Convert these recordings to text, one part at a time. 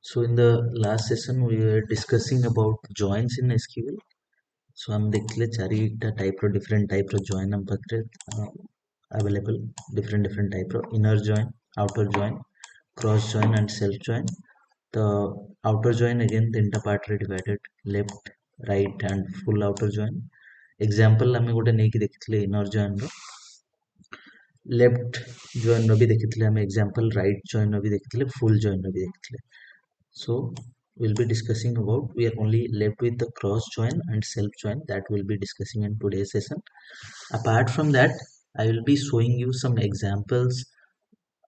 So in the last session we were discussing about joins in SQL. So हम देखले चारिटा type रो different type रो join हम पाखरे available different type row inner join, outer join, cross join and self join. The outer join again तीनटा part रे divided left, right and full outer join. Example ଆମେ ଗୋଟେ ନେଇକି ଦେଖିଥିଲେ inner join रो left join रो भी ଦେଖିଥିଲେ ଆମେ example right join रो भी ଦେଖିଥିଲେ full join रो भी ଦେଖିଥିଲେ. So we'll be discussing about, we are only left with the cross join and self join that we'll be discussing in today's session. Apart from that, I will be showing you some examples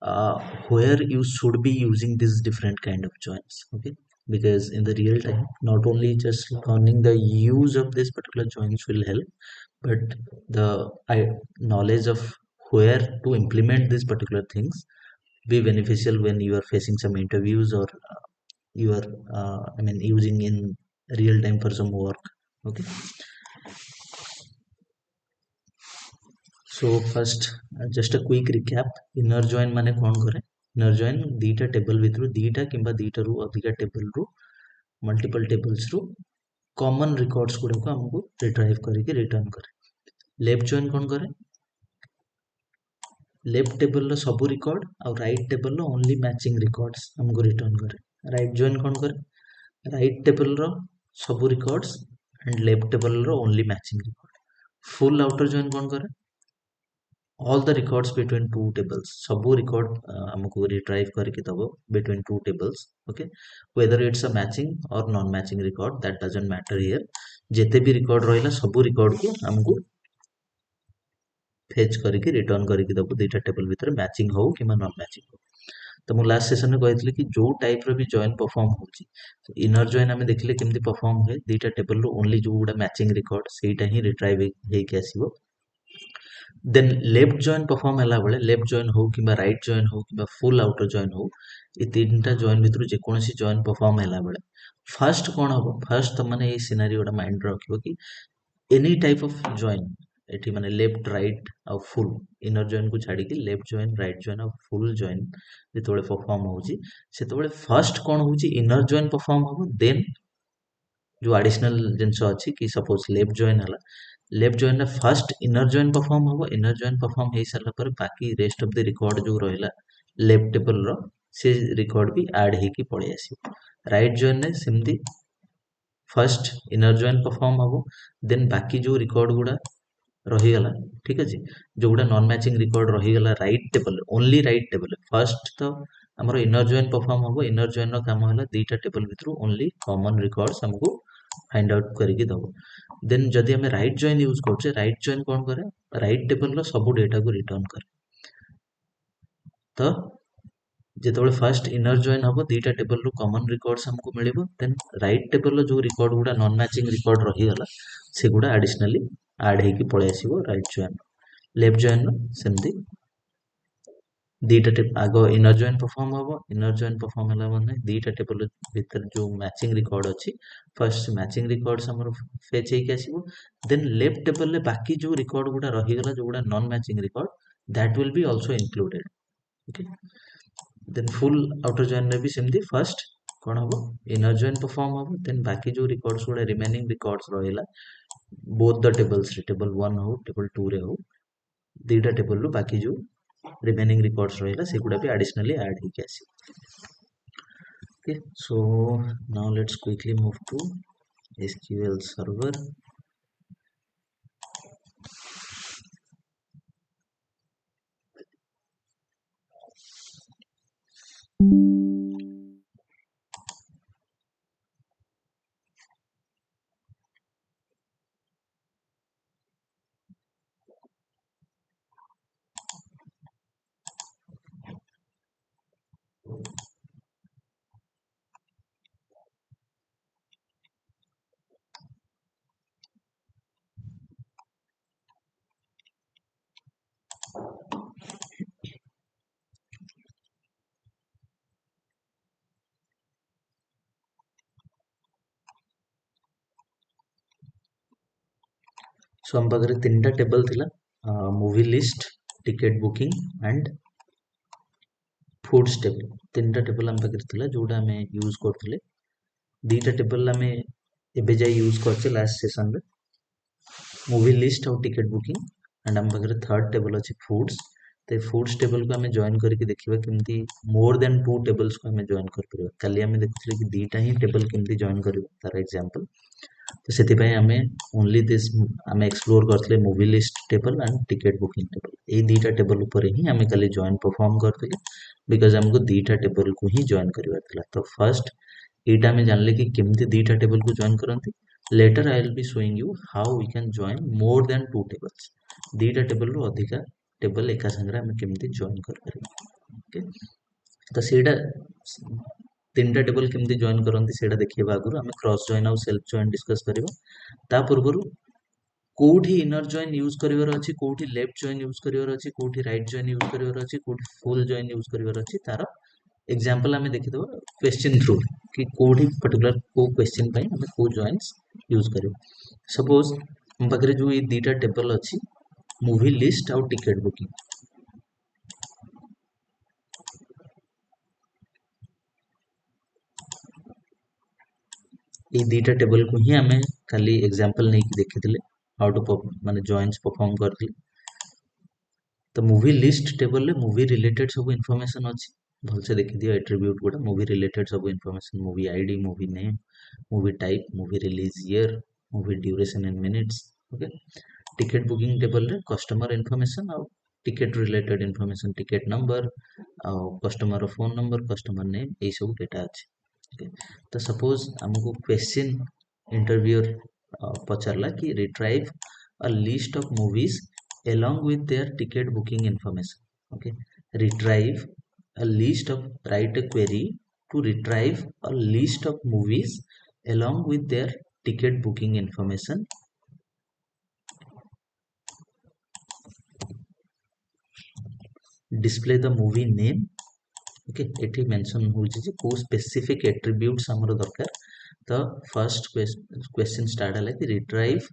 uh, where you should be using these different kind of joins. Okay, because in the real time, not only just learning the use of this particular joins will help, but the knowledge of where to implement these particular things be beneficial when you are facing some interviews or you are I mean using in real time for some work. Okay, so first just a quick recap. Inner join माने कौन करे? Inner join दीटा table भितर दीटा किंबा दीटा रु अधिका table रु multiple tables रु common records गुड़ा को हमको रिट्राइव करके रिटर्न करे. लेफ्ट जॉइन कौन करे? लेफ्ट टेबल रो सब रिकॉर्ड और राइट टेबल रो ओनली मैचिंग रिकॉर्ड्स हमको रिटर्न करे. राइट जॉइन कौन करे? राइट टेबल रो सब रिकॉर्ड्स एंड लेफ्ट टेबल रो only matching record. Full outer join कौन करे? all the records between two tables सब record हमको retrieve करके दबो between two tables. Okay, whether it's a matching or non matching record that doesn't matter here. जेते भी record रहिला सब record को हमको fetch करके return करके दबो दुईटा table भितर matching हो कि non matching हो. तो मु लास्ट सेशन में कहଥିଲି कि जो टाइप रो भी जॉइन परफॉर्म होची इनर जॉइन हमें देखले केमती परफॉर्म हुए दुईटा टेबल रो ओनली जो गुडा मैचिंग रिकॉर्ड सेटा ही रिट्राइव हेके आसीबो. देन लेफ्ट जॉइन परफॉर्म हैला बेले लेफ्ट जॉइन हो कि राइट जॉइन हो कि फुल आउटर जॉइन हो ये तीनटा जॉइन भितर जेकोसी जॉइन परफॉर्म हैला बेले फर्स्ट कौन हम फर्स्ट तो माने ये सिनेरियो टा माइंड रखिबो कि एनी टाइप ऑफ जॉइन एठी माने लेफ्ट राइट और फुल इनर जॉइन को छाड़ी के लेफ्ट जॉइन राइट जॉइन और फुल जॉइन जेतोले परफॉर्म होची सेतोले फर्स्ट कौन होची इनर जॉइन परफॉर्म हो. देन जो एडिशनल जिनस अच्छी कि सपोज लेफ्ट जॉइन है left join first inner join perform हम इनर जॉइन परफॉर्म हो सारा पर बाकी रेस्ट ऑफ द रिकॉर्ड जो रहा लेफ्ट टेबल रो से रिकॉर्ड भी ऐड होकी पड़े आसो. राइट जॉइन ने सेमती फर्स्ट इनर जॉइन परफॉर्म हम देन बाकी जो रिकॉर्ड गुड़ा रहीगला ठीक अच्छे जो गुड़ा नॉन मैचिंग रिकॉर्ड रहीगला right table only right table first तो आमर इनर जॉइन परफॉर्म हम इनर जॉइन काम है दुईटा टेबल भितर ओनली कॉमन रिकॉर्ड्स हमको फाइंड आउट करके दब. देन जदि हमें राइट जॉइन यूज करछे राइट जॉइन कौन करे राइट टेबल रो सब डेटा को रिटर्न करे. तो जेतबेले फर्स्ट इनर जॉइन हम दुईटा टेबल रो कॉमन रिकॉर्ड्स हमको मिलिबो देन राइट टेबल रो जो रिकॉर्ड गुडा नॉन मैचिंग रिकॉर्ड रहीगला से गुडा एडिशनली ऐड होकी पळे आसीबो राइट जॉइन. लेफ्ट जॉइन सेमती दुईटा टेबल आग इनर जॉइन परफॉर्म हम इनर जॉइन परफॉर्म है माने दुईटा टेबल भीतर जो मैचिंग रिकॉर्ड अच्छी फर्स्ट मैचिंग रिकॉर्ड्स हमर फेच होकी आसीबो. देन लेफ्ट टेबल ले बाकी जो रिकॉर्ड गुडा रहीगला जो गुडा non matching record that will be also included. Okay, then full outer join में भी सेमती फर्स्ट कौन हम इनर जॉइन परफॉर्म हम देन बाकी जो रिकॉर्ड्स गुडा रिमेनिंग रिकॉर्ड्स रहिला बोथ द टेबल्स रे टेबल 1 हो टेबल 2 रे हो दुईटा टेबल रो बाकी जो रिमेनिंग रिकॉर्ड्स रहिला सेगुडा भी एडिशनली ऐड होके आसी. Okay, so now let's quickly move to SQL server. सो हम पाखे तीन टा टेबल थिला movie list ticket booking and foods table तीन टा टेबल आम पाखे थिला जोटा आम यूज करथुले दीटा टेबल आम एबे जाय यूज करछे लास्ट सेशन रे मूवी लिस्ट और टिकट बुकिंग एंड आम पाखे थर्ड टेबल अच्छे फूड्स तो फूड्स टेबल को आम जॉइन करके देखिबा केमती मोर देन टू टेबल्स को आम जॉइन कर परबा काली आम देखुथिले कि दीटा ही टेबल केमती जॉइन करबा तार एग्जांपल तो से आम ओनली दिस आम एक्सप्लोर करते movie list table and ticket booking table ये दीटा टेबल उपर ही आम खाली जॉइन परफॉर्म करते बिकज आमको दीटा टेबल को ही जॉइन करवार तो फर्स्ट यहाँ आम जानले कि केमती दीटा टेबल को जॉइन करती later I will be showing you how we can join more than two tables दीटा टेबल रू अधिका टेबल एका संगे आम केमती जॉइन कर तो सेटा तीन टा टेबल केमती जॉइन करती से देखिए आगुरी आम क्रॉस जॉइन और सेल्फ जॉइन डिस्कस करवा ता पूर्व कोठी इनर जॉइन यूज करिवार अछि कोठी लेफ्ट जॉइन यूज करिवार अछि कोठी राइट जॉइन यूज करिवार अछि कोठी फुल जॉइन यूज करिवार अछि तार एग्जांपल आमे देखि दबा क्वेश्चन थ्रू कि कोठी पर्टिकुलर को क्वेश्चन पई हमें को जॉइंस यूज करियो सपोज हम पाखरे जो ये दीटा टेबल अछि मूवी लिस्ट और टिकट बुकिंग ये दीटा टेबल को ही हमें खाली एग्जांपल नहीं कि देखिथिले हाउ टू माने जॉइंस परफॉर्म करथिले तो मूवी लिस्ट टेबल रे मूवी रिलेटेड सब इनफॉरमेशन अछि भल से देखि दियो एट्रिब्यूट गुडा मूवी रिलेटेड सब information movie ID movie name movie type movie release year movie duration in minutes okay ticket booking table रे कस्टमर इनफॉरमेशन और ticket related information ticket number और customer phone number customer name ये सब data अछि okay तो suppose हमको question interviewer पचारला कि retrieve a list of movies along with their ticket booking information okay retrieve a list of write a query to retrieve a list of movies along with their ticket booking information display the movie name okay एठी mention होची जे को specific attributes हमरो दरकार तो first question start हला कि retrieve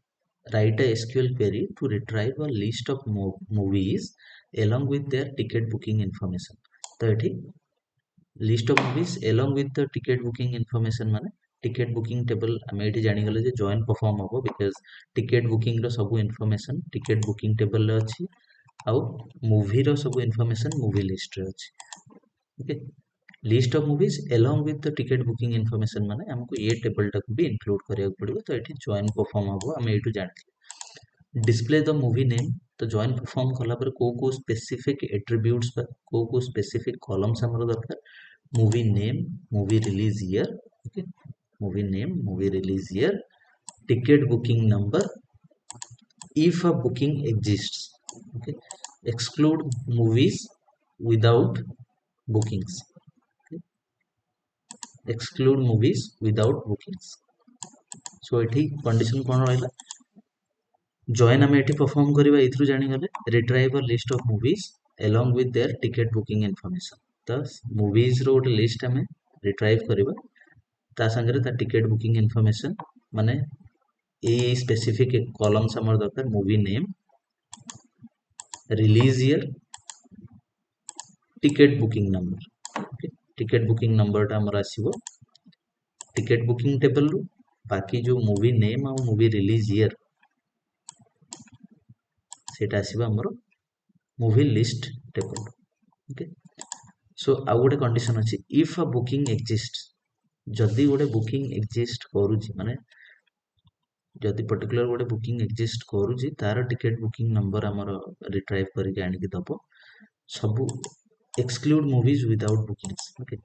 write a SQL query to retrieve a list of movies along with their ticket booking information तो एठी list of movies along with the ticket booking information माने ticket booking table आम ये जानी गले जे join perform हम because ticket booking रो सब information ticket booking table रे अछि आउ मूवी रो सब इनफॉरमेशन मूवी लिस्ट रे अछि okay list of movies along with the ticket booking information माने हमको ये टेबल टाको भी इंक्लूड करिया पड़िबो तो एठी जॉइन परफॉर्म हम हम एटू जानथि डिस्प्ले द मूवी नेम तो जॉइन परफॉर्म कला पर को स्पेसिफिक एट्रिब्यूट्स पर को स्पेसिफिक कॉलम्स हमरो दरकार movie name movie release year okay movie name movie release year ticket booking number if a booking exists okay exclude movies without bookings okay? exclude movies without bookings so एठी condition कोन रहला join आम एठी perform करबा इथरु जानि गले retrieve a list of movies along with their ticket booking information तो movies रो ଗୋଟେ list आम रिट्राइव करबा ता संगे ता टिकट बुकिंग इनफॉरमेशन माने ए स्पेसिफिक कॉलम्स हमर दरकार movie name release year ticket booking number okay ticket booking number टा हमर आसीबो टिकट बुकिंग टेबल रू बाकी जो मूवी नेम और मूवी रिलीज ईयर सेटा आसीबो हमर movie list table okay so आ गोटे कंडीशन अछि इफ अ बुकिंग एक्जिस्ट जदि गोटे बुकिंग एक्जिस्ट करूची माने जदि पर्टिकुलर गोटे बुकिंग एक्जिस्ट करूची तार टिकट बुकिंग नंबर हमर रिट्राइव करके आनि के दबो सब exclude movies without bookings okay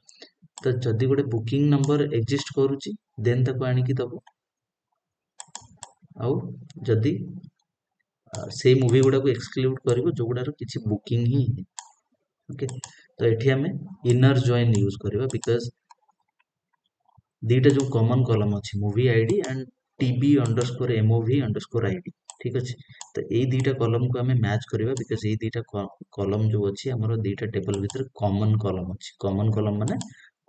तो जदि गोटे बुकिंग नंबर एक्जिस्ट करूची देन ताको आनि के दबो आउ जदि से मूवी गुडा को एक्सक्लूड करिवो जो गुडा रो किछि बुकिंग ही ओके तो एठी हमें इनर जॉइन यूज करबा बिकॉज़ दीटा जो कॉमन कॉलम अछि मूवी आईडी एंड tb_mov_id ठीक अछि तो ए दीटा कॉलम को हमें मैच करबा बिकॉज़ ए दीटा कॉलम जो अछि हमरो दीटा टेबल भीतर कॉमन कॉलम अछि कॉमन कॉलम माने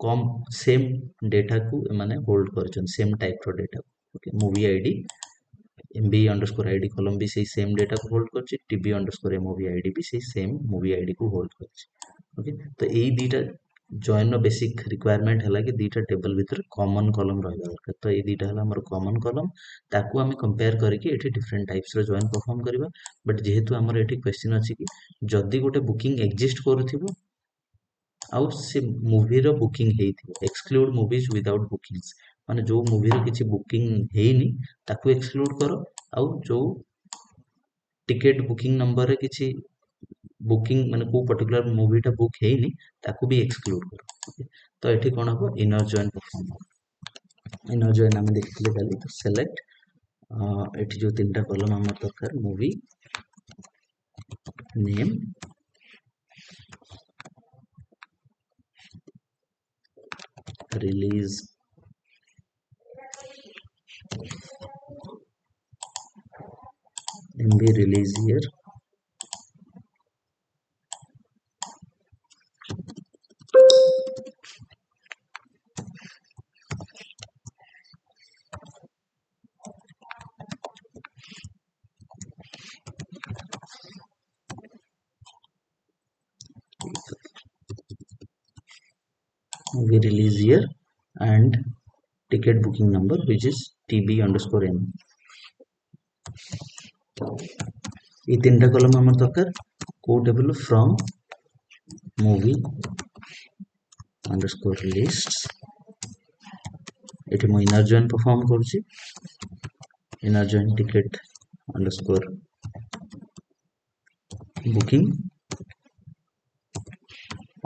कम सेम डेटा को माने होल्ड करछन सेम टाइप रो data okay movie ID mb_id column भी सही सेम डेटा को होल्ड करछि tb_mov_id भी सही सेम मूवी आईडी को होल्ड करछि ओके तो ए दीटा जॉइन बेसिक रिक्वायरमेंट है कि दीटा टेबल भितर कॉमन कॉलम रहा दरकार। तो ये दीटा है हमर कॉमन कॉलम, ताकू आम कंपेयर करके एठी डिफरेंट टाइप्स रो जॉइन परफॉर्म करबा। बट जेहेतु हमर एठी क्वेश्चन अछि कि जदी गोटे बुकिंग एग्जिस्ट करूथिबो आउ से मूवी रो बुकिंग हेइथिबो, एक्सक्लूड मूवीज विदाउट बुकिंग्स, माने जो मूवी रो किछि बुकिंग हेइनी ताकू एक्सक्लूड करो, आउ जो टिकट बुकिंग नंबर रे किछि बुकिंग माने को पर्टिकुलर मूवीटा बुक हेइनी ताकू भी एक्सक्लूड करो। ओके, तो एठी कोन हबो इनर जॉइन परफॉर्म हो। इनर जॉइन हम देखिले खाली तो सेलेक्ट एठी जो तीनटा कॉलम हमर दरकार movie name release MV release year movie release year and ticket booking number which is TB underscore M। ये तीनटा कॉलम हमर दरकार को table from movie underscore lists. एठी मो इनर जॉइन परफॉर्म करछि, inner join ticket underscore booking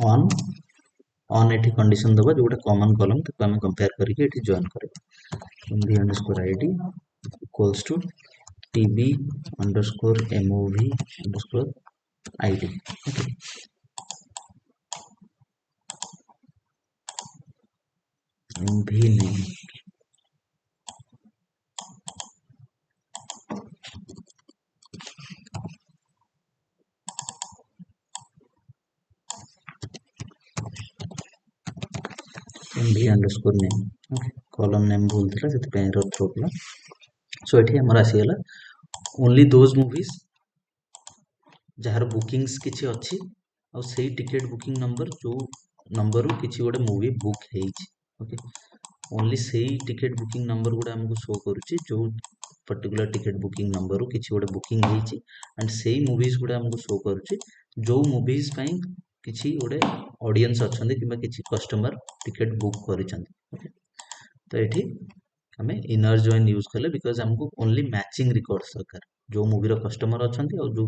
on on एठी condition दबा जोटा कॉमन कॉलम तो हम कंपेयर करके एठी जॉइन करबा। MV underscore ID equals to TB underscore MOV underscore ID। Okay, MV name MV underscore name. Okay, column name भूल थिला सेति पे एरर थ्रो कला। सो एठी हमर आसी गेला only those movies jar bookings किछि अछि और सेही टिकट बुकिंग नंबर जो नंबर रो किछि गोटे मूवी बुक हेइछि। ओके, ओनली सेही टिकट बुकिंग नंबर गुडा हमको शो करूछि जो पर्टिकुलर टिकट बुकिंग नंबर रो किछि गोटे बुकिंग हेइछि एंड सेही मूवीज गुडा हमको शो करूछि जो मूवीज पई किछि गोटे ऑडियंस अछंदी किबा किछि कस्टमर टिकट बुक करिसंदी। ओके, तो एठी हमें इनर जॉइन यूज कले बिकॉज हमको ओनली मैचिंग रिकॉर्ड्स दरकार, जो मूवी रो कस्टमर अछंती और जो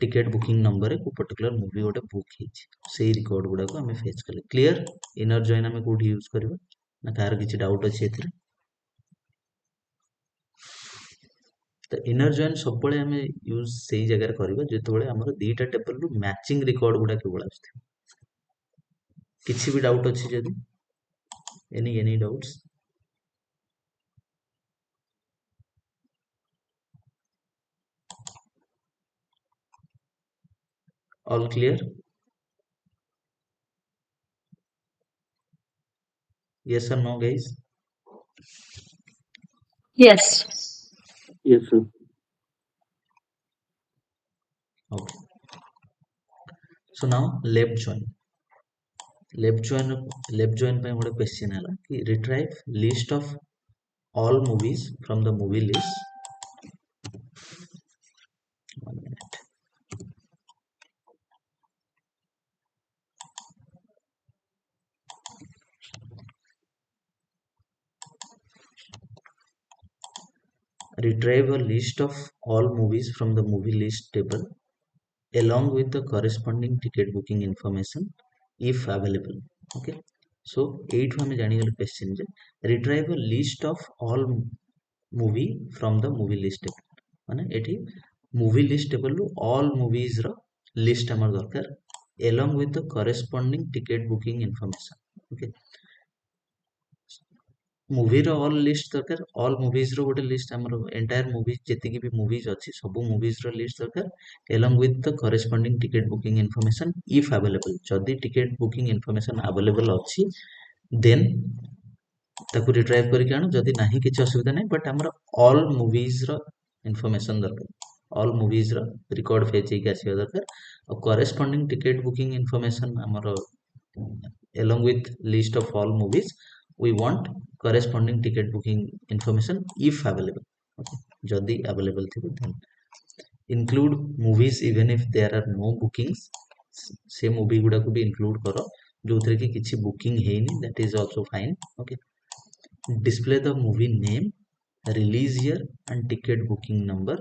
टिकट बुकिंग नंबर को पर्टिकुलर मूवी गोटे बुक हेछि सेही रिकॉर्ड गुडा को हमें फेच कले। क्लियर? इनर जॉइन हमें कोठी यूज करबा ना कार किछि डाउट अछि एथिरे? तो इनर जॉइन सब बळे हमें यूज सेही जगह करबा जेतबळे हमर दीटा टेबल रो मैचिंग रिकॉर्ड गुडा केवल आछथि। किछि भी डाउट अछि जदी? Any doubts? All clear? Yes or no, guys? Yes. Yes, sir. Okay. So now left join. Left join पे ଗୋଟେ question ହେଲା कि retrieve list of all movies from the movie list. 1 minute. Retrieve a list of all movies from the movie list table along with the corresponding ticket booking information if available. Okay, so 8 हमें जानी गले question J retrieve a list of all movie from the movie list table माने एठी movie list table रो all movies रो list हमर दरकार along with the corresponding ticket booking information. Okay, movie रो all list दरकार, all movies रो गोटे list हमर entire movies जेति की भी मूवीज अछि सब मूवीज रो लिस्ट दरकार along with the corresponding ticket booking information if available। जदी टिकट बुकिंग इन्फॉर्मेशन अवेलेबल अछि देन ताकू रिट्राइव करके आनो, जदी नाही किछ असुविधा नै बट हमर ऑल मूवीज रो इन्फॉर्मेशन दरकार, ऑल मूवीज रो रिकॉर्ड फेच के आसी दरकार और कॉरेस्पॉन्डिंग टिकट बुकिंग इन्फॉर्मेशन हमर along with list of all movies we want corresponding ticket booking information if available. Okay, jodi available thibo then include movies even if there are no bookings, से movie गुड़ा को भी include करो जो थे कि किसी booking है नहीं, that is also fine. Okay, display the movie name, release year and ticket booking number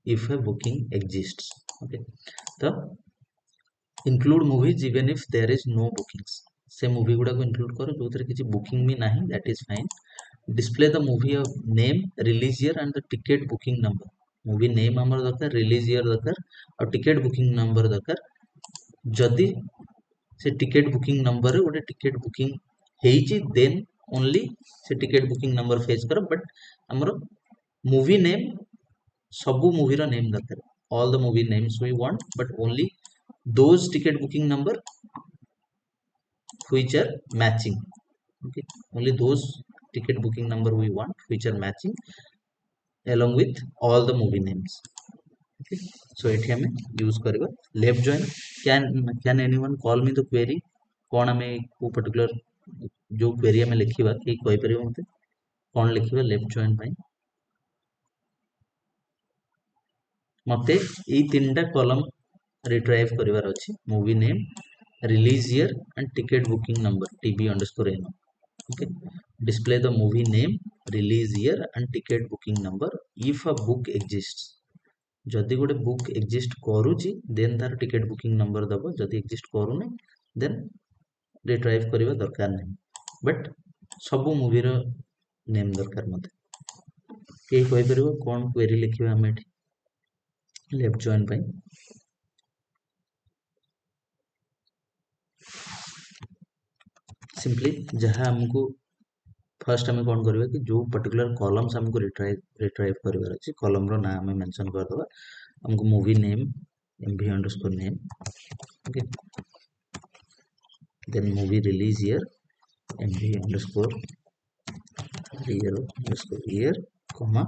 if a booking exists. Okay, तो include movies even if there is no bookings, से movie गुड़ा को include करो जो थे किसी booking भी नहीं, that is fine. Display the movie of name, release year and the ticket booking number. Movie name ଆମର ଦରକାର, release year ଦରକାର ଆଉ ticket booking number ଦରକାର. ଯଦି से टिकेट बुकिंग नंबर गोटे टिकेट बुकिंग ହେଇଛି then only से टिकेट बुकिंग नंबर फेच करो. बट हमर मूवी नेम सबु मूवी रो नेम दरकार, all the movie names we want but only those ticket booking number which are matching. Okay, only those ticket booking number we want which are matching along with all the movie names. Okay, so एठी हमें use करबा left join. Can anyone call me the query, कौन हमें को particular जो query हमें लिखिबा कि कोइ परिबो मते कौन लिखिबा लेफ्ट जॉइन पई. मते ई तीनटा कॉलम रिट्राइव करिवार अछि, movie name, release year and ticket booking number tb_n. Okay, display the movie name, release year and ticket booking number if a book exists. जदि गोटे बुक एक्जिस्ट करूची देन तार ticket booking number दबो, जदि exist करूनी then retrieve करबा दरकार नहीं. But सब मूवी रो नेम दरकार मते. के कहि परबो कोन क्वेरी लिखिबा हम एठी लेफ्ट जॉइन पई. सिंपली जहां हमको फर्स्ट हमें कौन करबा कि जो पर्टिकुलर कॉलम्स हमको रिट्राइव करबार अछि कॉलम रो नाम हमें मेंशन कर दबा. हमको movie name mv_name. Okay, then movie release year mv_year comma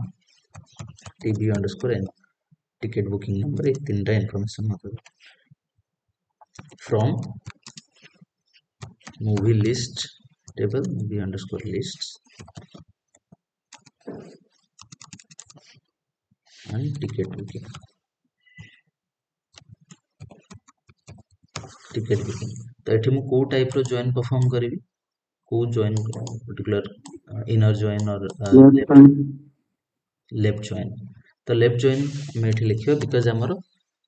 tb_n ticket booking number. ये तीनटा इंफॉर्मेशन मतलब from movie list table mv_lists and ticket booking. Ticket booking तो एठी मु को टाइप रो जॉइन परफॉर्म करिवि, को जॉइन पर्टिकुलर इनर जॉइन और Left hand. Left join. तो लेफ्ट जॉइन हम एठी लिखियो बिकॉज़ हमर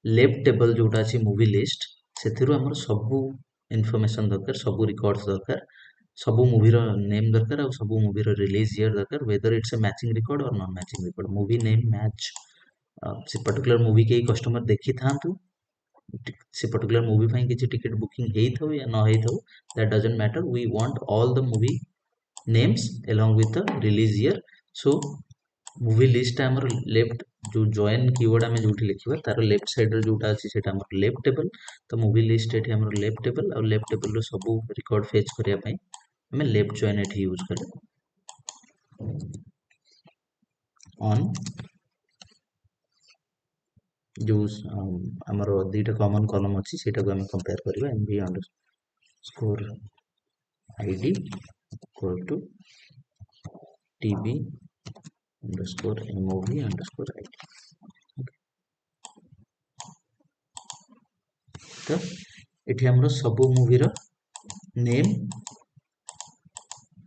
लेफ्ट टेबल जोटा अछि मूवी लिस्ट सेथिरु हमर सबु इन्फॉर्मेशन दरकार, सबु रिकॉर्ड्स दरकार, सबु मूवी रो नेम दरकार और सबु मूवी रो रिलीज ईयर दरकार, whether it's a matching record और non matching record. Movie name match से पर्टिकुलर मूवी के कस्टमर देखि थांतु, से पर्टिकुलर मूवी फाइन किसी टिकट बुकिंग हेई थो या न हेई थो, that doesn't matter. We want all the movie names along with the release year. So movie list हमर लेफ्ट जो जॉइन कीवर्ड हमें जोठी लिखिबा तार लेफ्ट साइड रे जोटा अछि सेटा हमर लेफ्ट टेबल. तो मूवी लिस्ट एठी हमर लेफ्ट टेबल और लेफ्ट टेबल रो सब रिकॉर्ड फेच करिया पई हमें लेफ्ट जॉइन एठी यूज करे ऑन जो हमर दुईटा कॉमन कॉलम अछि सेटा को हम कंपेयर करबा mv_id equal to tb_mov_id. तो एठी हमरो सब मूवी रो नेम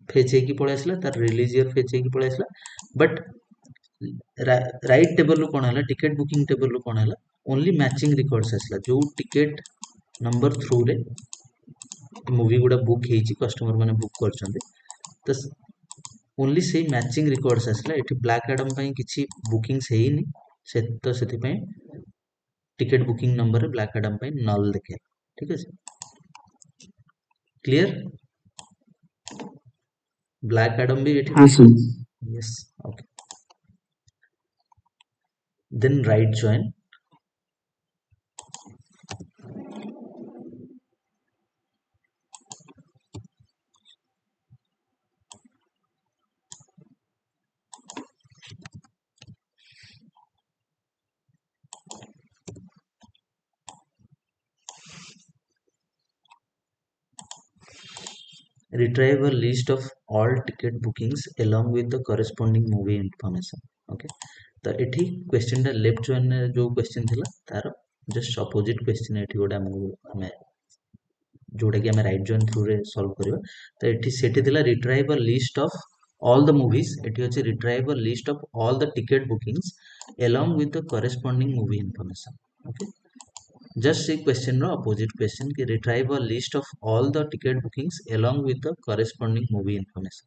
फेचे की पळे आसला, तार रिलीज ईयर फेचे की पळे आसला. बट राइट टेबल रो कोन हला, टिकट बुकिंग टेबल रो कोन हला, ओनली मैचिंग रिकॉर्ड्स आसला. जो टिकट नंबर थ्रू रे मूवी गुडा बुक हेची कस्टमर माने बुक करछन्ते तो ओनली से मैचिंग रिकॉर्ड्स आसला. एठी ब्लैक एडम पई किछि बुकिंग्स हेइनी से तो सेति पई टिकट बुकिंग नंबर रे ब्लैक एडम पई नल देखे. ठीक है, क्लियर. ब्लैक एडम भी एठी Yes, sir. Yes. Okay, then right join. retrieve a list of all ticket bookings along with the corresponding movie information. Okay, तो एठी क्वेश्चन टा लेफ्ट जॉइन जो क्वेश्चन थिला तार जस्ट अपोजिट क्वेश्चन एठी गोटे हमको हमें जोटा कि आम राइट जॉइन थ्रू रे सॉल्व करबा तो एठी सेठी थिला retrieve a list of all the movies एठी अछि retrieve a list of all the ticket bookings along with the corresponding movie information. Okay, just see question ro opposite question ki retrieve a list of all the ticket bookings along with the corresponding movie information.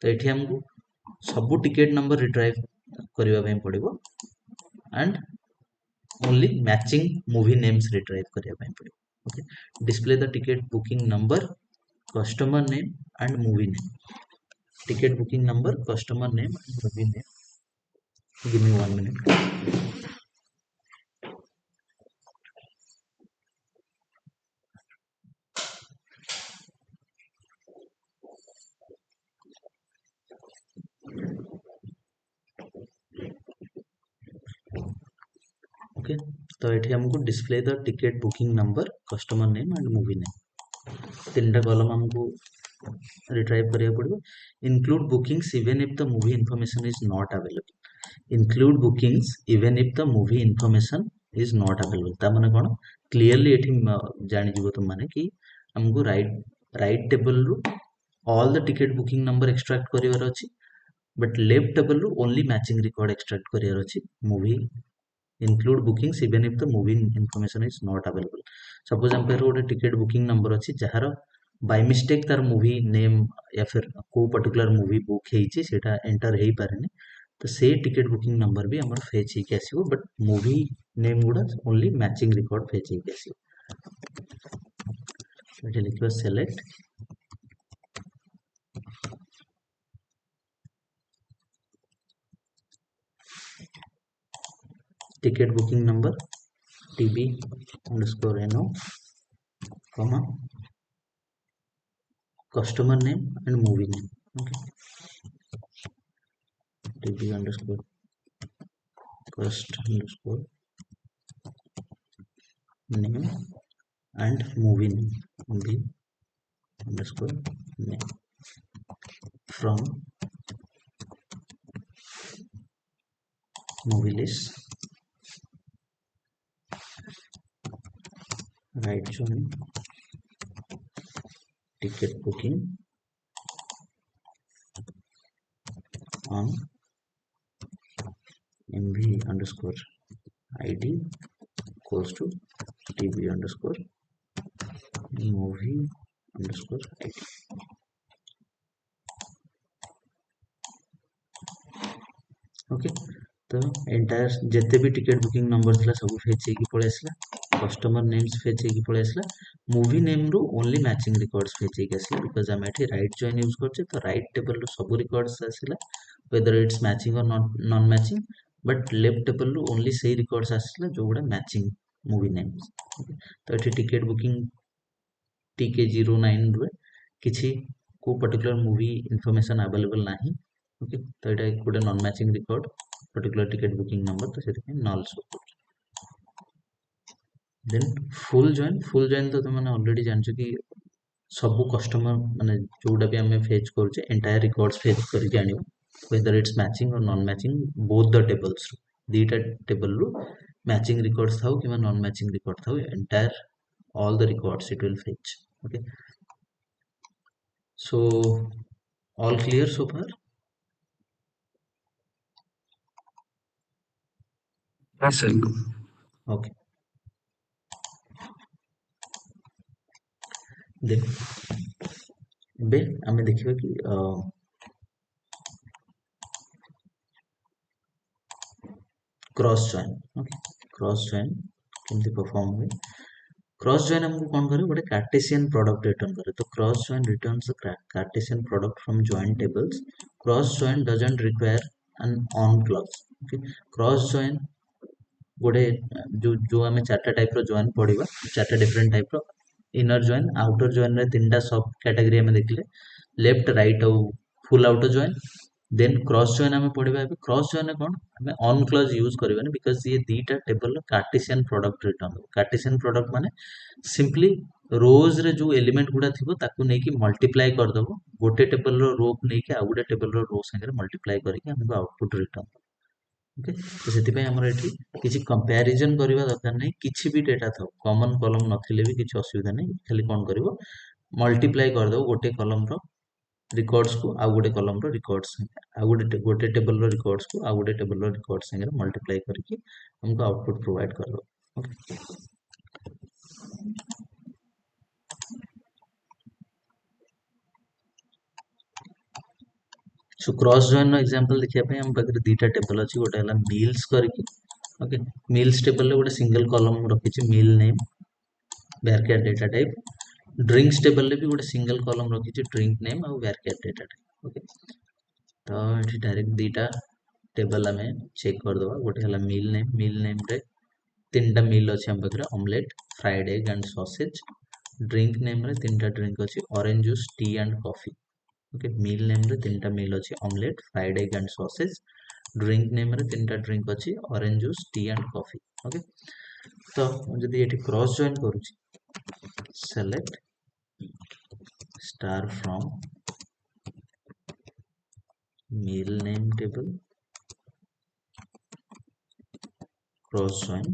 तो एठी हमको सब ticket number retrieve करबा पई पड़िबो and only matching movie names retrieve करबा पई पड़िबो. Okay, display the ticket booking number, customer name and movie name. Ticket booking number, customer name and movie name. Give me 1 minute. Okay, तो ये हमको display the ticket booking number, customer name and movie name तीन टा column हमको retrieve करिया पड़िबो. Include bookings even if the movie information is not available. Include bookings even if the movie information is not available ता माने कोन clearly एठी जानि जिवो तुम माने कि हमको राइट टेबल रु all the ticket booking number extract करिवार अछि बट लेफ्ट टेबल रु ओनली मैचिंग रिकॉर्ड एक्सट्रैक्ट करिवार अछि. Movie include bookings even if the movie information is not available. Suppose हम पेरो गोटे टिकेट बुकिंग नंबर अछि जहार बाय मिस्टेक तार मूवी नेम या फिर को पर्टिकुलर मूवी बुक हेछि सेटा एंटर हेई पारेनी तो से टिकेट बुकिंग नंबर भी हमर फेच हेई आसीबो बट मूवी नेम गुडा ओनली मैचिंग रिकॉर्ड फेच हेई आसीबो. एटा लिखिबा select ticket booking number tb_no comma customer name and movie name. Okay, tb_cost_name and movie name movie_name from movie list. Right join ticket booking on mv_id equals to tb_movie_id. Okay, तो entire जिते भी ticket booking number थिला सब fetch हेकी पळे आसला. Customer names fetch हेकी पळे आसला. Movie name रो only matching records fetch हेकी आसला बिकॉज़ हम एठी राइट जॉइन यूज करछे तो राइट टेबल रो सब रिकॉर्ड्स आसला whether it's matching or not non matching but left table रो ओनली सही रिकॉर्ड्स आसला जो गुडा मैचिंग मूवी नेम्स. तो एठी टिकेट बुकिंग TK09 रे किछि को पर्टिकुलर मूवी इंफॉर्मेशन अवेलेबल नाही. ओके, तो एटा गोटे non matching record particular ticket booking number तो से नल शो कर. देन फुल जॉइन तो तुम ऑलरेडी जानছো कि सब कस्टमर माने जोटा भी हमें फेच करछे एंटायर रिकॉर्ड्स फेच करके आनियो whether it's matching or non matching both the tables ru दीटा टेबल रू मैचिंग रिकॉर्ड्स थाउ कि नॉन मैचिंग रिकॉर्ड थाउ entire all the records it will fetch. Okay, so all clear so far? Yes, sir. Okay, then बे आमे देखिबा कि cross join. Okay, cross join केमती perform हुए. क्रॉस जॉइन हमको कौन करे गोटे कार्टेशियन प्रोडक्ट रिटर्न करे. तो cross join returns a Cartesian product from join tables. Cross join doesn't require an on clause. Okay, cross join गोटे जो जो आमे चारटा टाइप रो जॉइन पढिबा चारटा डिफरेंट टाइप रो इनर जॉइन आउटर जॉइन रे तीनटा सब कैटेगरी आमे देखले लेफ्ट राइट और full outer join. Then cross join आमे पढिबा. क्रॉस जॉइन कोन आमे ऑन क्लॉज यूज करबानी बिकॉज़ ये दीटा table Cartesian product return. Cartesian product माने सिंपली रोज रे जो एलिमेंट गुड़ा थिबो ताकू नै कि मल्टीप्लाई कर दबो गोटे टेबल रो रो को नै कि आ गोटे टेबल रो रो संगे मल्टीप्लाई करके हमको आउटपुट रिटर्न ओके तो सेति पय हमर एठी किछि कंपैरिजन करबा दरकार नै किछि भी डेटा थाउ कॉमन कॉलम नथिले भी किछि असुविधा नै खाली कोन करबो मल्टीप्लाई कर दबो गोटे कॉलम रो रिकॉर्ड्स को आ गोटे कॉलम रो रिकॉर्ड्स आ गोटे टेबल रो रिकॉर्ड्स को आ गोटे टेबल रो रिकॉर्ड्स संगे मल्टीप्लाई करके हमको आउटपुट प्रोवाइड कर दो ओके सो क्रॉस जॉइन नो एग्जांपल देखिया पे हम पाखरे दीटा टेबल अछि गोटे हला मील्स करके ओके मील्स टेबल ले गोटे सिंगल कॉलम रखिछि meal name varchar data type drinks table ले भी गोटे सिंगल कॉलम रखिछि ड्रिंक नेम और varchar डेटा टाइप ओके तो एठी डायरेक्ट दीटा टेबल हमें चेक कर दवा गोटे हला मील नेम रे तीनटा मील अछि हम पाखरे omelette fried egg and sausage drink name रे तीनटा ड्रिंक अछि orange juice tea and coffee okay meal name रे तीनटा मील अछि omelette fried egg and sausage drink name रे तीनटा ड्रिंक अछि orange juice tea and coffee okay तो जदि एठी क्रॉस जॉइन करूची select star from meal name table cross join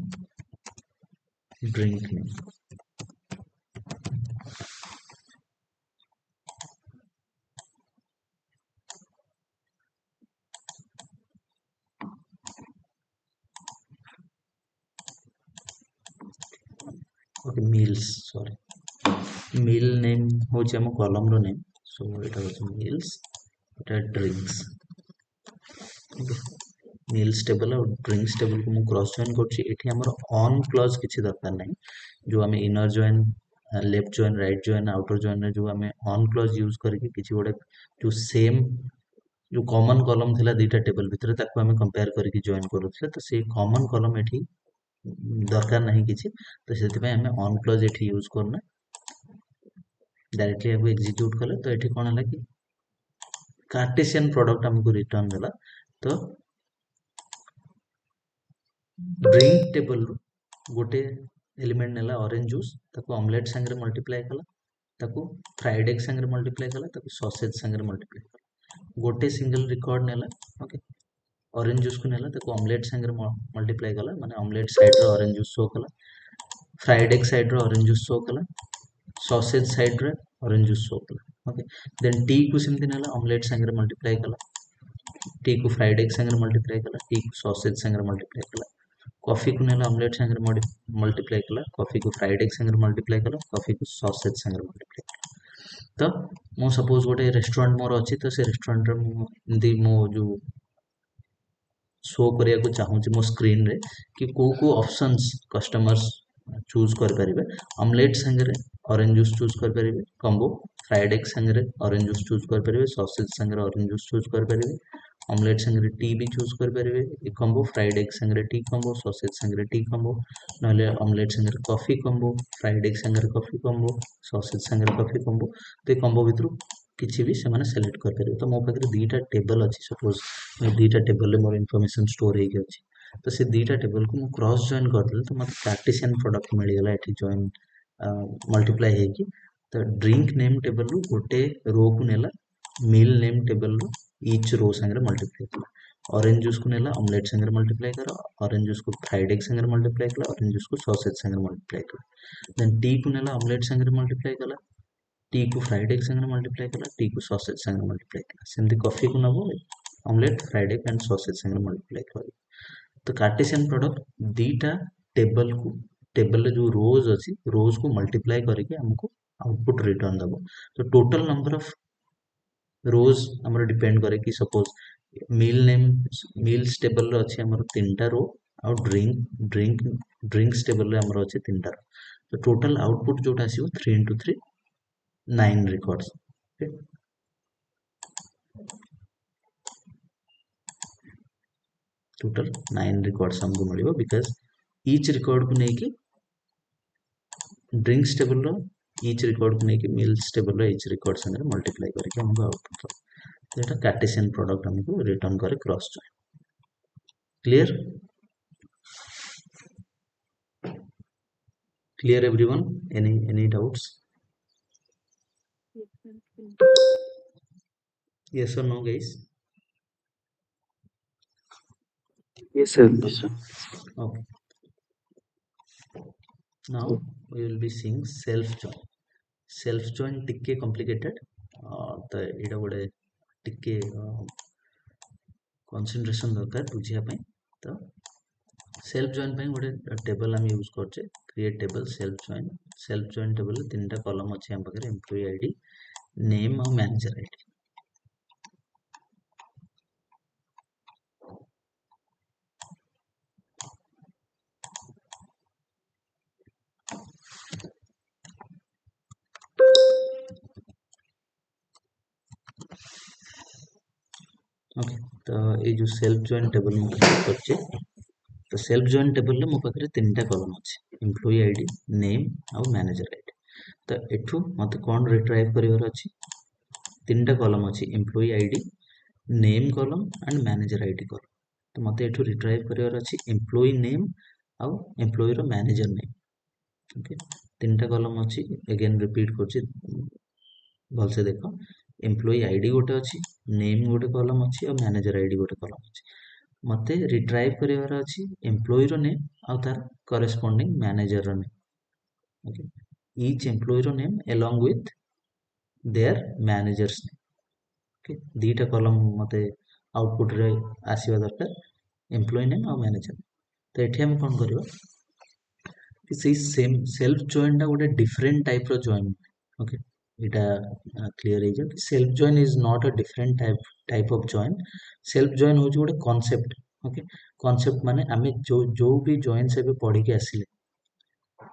drink name okay meals sorry meal name होची हम column रो नेम सो एटा होची मील्स एटा ड्रिंक्स ओके मील्स टेबल और drinks table को मु क्रॉस जॉइन करछि एठी हमर ऑन क्लॉज किछि दरकार नै जो हमें inner join left join right join outer join रे जो हमें ऑन क्लॉज यूज करके किछि गोटे जो सेम जो कॉमन कॉलम थिला दीटा टेबल भितर ताको हमें कंपेयर करके जॉइन करूथले तो से कॉमन कॉलम एठी दरकार नहीं किछि तो सेति पे हमें ऑन क्लॉज एठी यूज करना डायरेक्टली अब एग्जीक्यूट कले तो एठी कोन हला कि कार्टेशियन प्रोडक्ट हमको रिटर्न देला तो ड्रिंक टेबल रो गोटे एलिमेंट नेला ऑरेंज जूस ताको ऑमलेट संगे मल्टीप्लाई कला ताको फ्राइड एग संगे मल्टीप्लाई कला ताको सॉसेज संगे मल्टीप्लाई कला गोटे सिंगल रिकॉर्ड नेला ओके ऑरेंज जूस को नेला ताको ऑमलेट संगे मल्टीप्लाई कला माने ऑमलेट साइड रो ऑरेंज जूस शो कला फ्राइड एग साइड रो ऑरेंज जूस शो कला सॉसेज साइड रे ऑरेंज जूस शो कला ओके देन टी को सिमती नेला ऑमलेट संगे मल्टीप्लाई कला टी को फ्राइड एग संगे मल्टीप्लाई कला टी को सॉसेज संगे मल्टीप्लाई कला कॉफी को नेला ऑमलेट संगे मल्टीप्लाई कला कॉफी को फ्राइड एग संगे मल्टीप्लाई कला कॉफी को सॉसेज संगे मल्टीप्लाई कला तो मो सपोज गोटे रेस्टोरेंट मोर अछि तो से रेस्टोरेंट रे मो एंदी मो जो शो करिया को चाहूची मो स्क्रीन रे कि को ऑप्शंस कस्टमर्स चूज कर परिबे ऑमलेट संगे ऑरेंज जूस चूज कर परिबे कॉम्बो फ्राइड एग संगे ऑरेंज जूस चूज कर परिबे सॉसेज संगे ऑरेंज जूस चूज कर परिबे ऑमलेट संगे टी भी चूज कर परिबे ए कॉम्बो फ्राइड एग संगे टी कॉम्बो सॉसेज संगे टी कॉम्बो नले ऑमलेट संगे कॉफी कॉम्बो फ्राइड एग संगे कॉफी कॉम्बो सॉसेज संगे कॉफी कॉम्बो तो ए कॉम्बो भितरु किछि भी से माने सेलेक्ट कर परिबे तो मो पाखरे दीटा टेबल अछि सपोज दीटा टेबल रे मोर इन्फॉर्मेशन स्टोर हे अछि तो से दीटा टेबल को मु क्रॉस जॉइन कर देल तो मते कार्टेशियन प्रोडक्ट मिल गेला एठी जॉइन मल्टीप्लाई हे कि तो ड्रिंक नेम टेबल रो गोटे रो को नेला मील नेम टेबल रो ईच रो संगे मल्टीप्लाई कला ऑरेंज जूस को नेला ऑमलेट संगे मल्टीप्लाई करा ऑरेंज जूस को फ्राइड एग संगे मल्टीप्लाई कला ऑरेंज जूस को सॉसेज संगे मल्टीप्लाई कला देन टी को नेला ऑमलेट संगे मल्टीप्लाई कला टी को फ्राइड एग संगे मल्टीप्लाई कला टी को सॉसेज संगे मल्टीप्लाई कला सेमती कॉफी को नबो omelette fried egg and sausage संगे मल्टीप्लाई करा तो कार्टेशियन प्रोडक्ट दीटा टेबल को टेबल रे जो रोज अछि रोज को मल्टीप्लाई करके हमको आउटपुट रिटर्न दबो तो टोटल नंबर ऑफ रोज हमर डिपेंड करे कि सपोज मील नेम मील्स टेबल रे अछि हमर तीनटा रो और ड्रिंक्स टेबल रे हमर अछि तीनटा रो तो टोटल आउटपुट जोटा आसीबो 3 into 3 9 records okay total 9 records हमको मिलिबो बिकॉज़ ईच रिकॉर्ड को नै कि ड्रिंक्स टेबल रो ईच रिकॉर्ड को नै कि मील्स टेबल रो ईच रिकॉर्ड संगे मल्टीप्लाई करके हमको आउटपुट तो एटा कार्टेशियन प्रोडक्ट हमको रिटर्न करे cross join clear Clear everyone? Any doubts? Yes or no, guys? Yes, sir. Yes, sir. Okay. Now we will be seeing self join. Self join टिके complicated. तो एटा गोटे टिके concentration दरकार बुझिया ପାଇଁ तो सेल्फ जॉइन ପାଇଁ ଗୋଟେ टेबल हम यूज करछे create table self join table रे तीनटा कॉलम अछि हम पाखरे एम्प्लॉय आईडी नेम और मैनेजर आईडी ओके तो ये जो सेल्फ जॉइन टेबल में क्रिएट करछे तो सेल्फ जॉइन टेबल रे मो पाखरे तीनटा कॉलम अछि एम्प्लॉय आईडी नेम और मैनेजर आईडी तो एठू मते कोन रिट्राइव करिवर अछि तीनटा कॉलम अछि employee ID name column and manager ID column तो मते एठू रिट्राइव करिवर अछि एम्प्लॉय नेम और एम्प्लॉय रो मैनेजर नेम ओके तीनटा कॉलम अछि अगेन रिपीट करछि भल से देखो एम्प्लॉय आईडी गोटे अछि नेम गोटे कॉलम अछि और मैनेजर आईडी गोटे कॉलम अछि मते रिट्राइव करिवार अछि एम्प्लॉय रो नेम और तार करेस्पोंडिंग मैनेजर रो नेम ओके ईच एम्प्लॉय रो name along with their manager's name okay दीटा कॉलम मते आउटपुट रे आसीबा दरकार एम्प्लॉय नेम और मैनेजर तो एठी हम कोन करबा कि सेही सेम सेल्फ जॉइन टा गोटे डिफरेंट टाइप रो जॉइन ओके इटा क्लियर है कि self join is not a different type of join self join हो गोटे कांसेप्ट ओके कांसेप्ट माने आमे जो भी जॉइन से पढ़ी के आसिले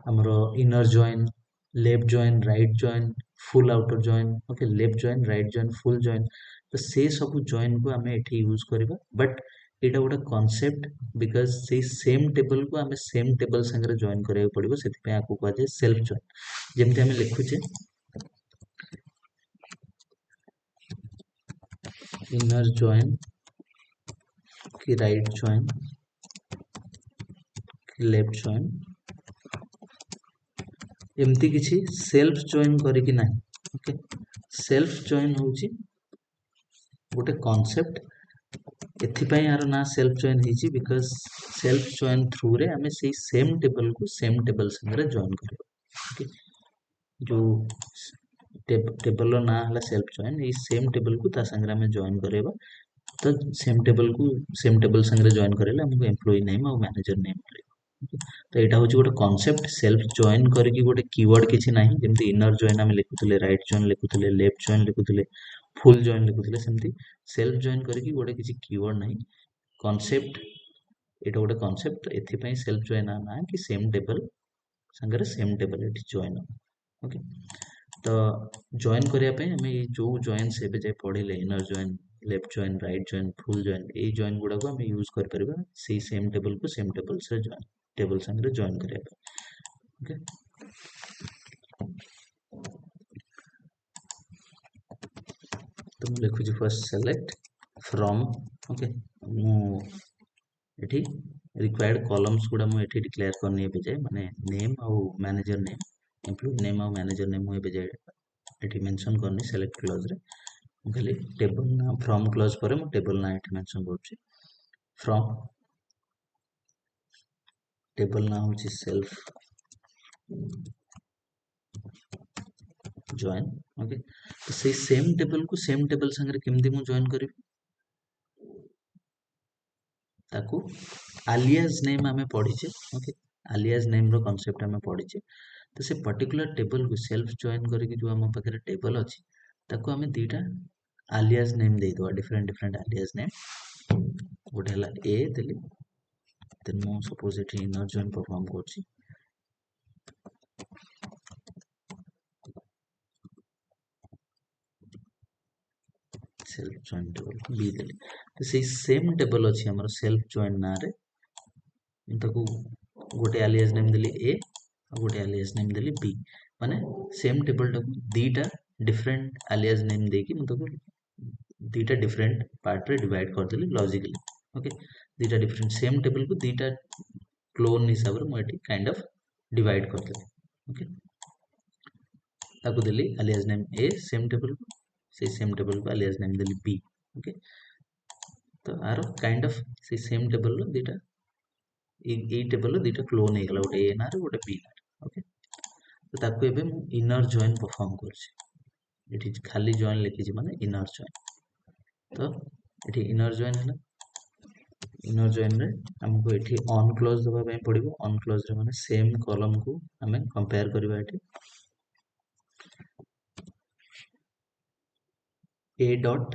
हमरो inner join left join right join full outer join okay left join right join full join तो से सब जॉइन को आमे एठी यूज करबा बट एटा गोटे कांसेप्ट बिकॉज से सेम टेबल को आमे सेम टेबल संगे जॉइन करिया पड़िबो सेति पे आकु कहै छै सेल्फ जॉइन जेमते आमे लिखुचे इनर जॉइन कि राइट जॉइन कि लेफ्ट जॉइन एमती किसी सेल्फ जॉइन करिकि ना ओके सेल्फ जॉइन होची गोटे कांसेप्ट एथिपाई यार ना सेल्फ जॉइन हेची बिकॉज सेल्फ जॉइन थ्रू रे हमें सेही सेम टेबल को सेम टेबल संगे जॉइन करियो ओके जो टेबल ना हला सेल्फ जॉइन ई सेम टेबल को ता संगे हमें जॉइन करेबा तो सेम टेबल को सेम टेबल संगे जॉइन करेले हमको एम्प्लॉय नेम और मैनेजर नेम मिले तो एटा होची गोटे कांसेप्ट सेल्फ जॉइन करके गोटे कीवर्ड किछि नाही जेमति इनर जॉइन हम लिखुतले राइट जॉइन लिखुतले लेफ्ट जॉइन लिखुतले फुल जॉइन लिखुतले सेमति सेल्फ जॉइन करके गोटे किछि कीवर्ड नाही कांसेप्ट एटा गोटे कांसेप्ट एथि पई सेल्फ जॉइन आना कि सेम टेबल संगे सेम टेबल एठी जॉइन ओके तो जॉइन करिया पे हमें जो जॉइन से जाए पढ़िले inner join left join right join full join ए जॉइन गुडा को हमें यूज कर परबा सेही सेम टेबल को सेम टेबल से जॉइन टेबल संगे जॉइन करिया पे ओके तो मैं लिखुची फर्स्ट सेलेक्ट फ्रॉम ओके मु एठी रिक्वायर्ड कॉलम्स गुडा मु एठी डिक्लेयर करनी पे जाए माने नेम और मैनेजर नेम एम्प्लॉय नेम और मैनेजर नेम मु पे जाए एठी मेंशन करनी सेलेक्ट क्लॉज रे खाली टेबल ना फ्रॉम क्लॉज पर मु टेबल ना एठी मेंशन करछि फ्रॉम टेबल ना होछि सेल्फ जॉइन ओके तो से सेम टेबल को सेम टेबल संगे केमती मु जॉइन करी ताकू alias नेम हमें पढ़ीचे ओके alias नेम रो कांसेप्ट हमें पढ़ीचे तो से पर्टिकुलर टेबल को सेल्फ जॉइन करके जो हम पाखरे टेबल अछि ताकू हमें दीटा alias नेम दे दो डिफरेंट डिफरेंट alias नेम गोटे हला ए देली देन मु सपोज एठी इनर जॉइन परफॉर्म करछि सेल्फ जॉइन टेबल बी देली तो से सेम टेबल अछि हमर सेल्फ जॉइन ना रे ताकू गोटे alias नेम देली ए और गोटे alias नेम देली बी माने सेम टेबल टाकू दीटा डिफरेंट alias नेम देकी म ताकू दीटा डिफरेंट पार्ट रे डिवाइड कर देली लॉजिकली ओके दीटा डिफरेंट सेम टेबल को दीटा क्लोन हिसाब रे म एठी काइंड ऑफ डिवाइड कर देली ओके ताकू देली alias नेम ए सेम टेबल को से सेम टेबल को alias नेम देली बी ओके तो आर काइंड ऑफ से सेम टेबल रो दीटा ए टेबल रो दीटा क्लोन हे गला गोटे ए ना रे गोटे बी ना ओके तो ताकू एबे मु इनर जॉइन परफॉर्म करछि एठी खाली जॉइन लिखि छि माने इनर जॉइन तो एठी इनर जॉइन हला इनर जॉइन रे हमको एठी ऑन क्लोज दबा पय पड़िबो ऑन क्लोज रे माने सेम कॉलम को हमें कंपेयर करबा एठी a dot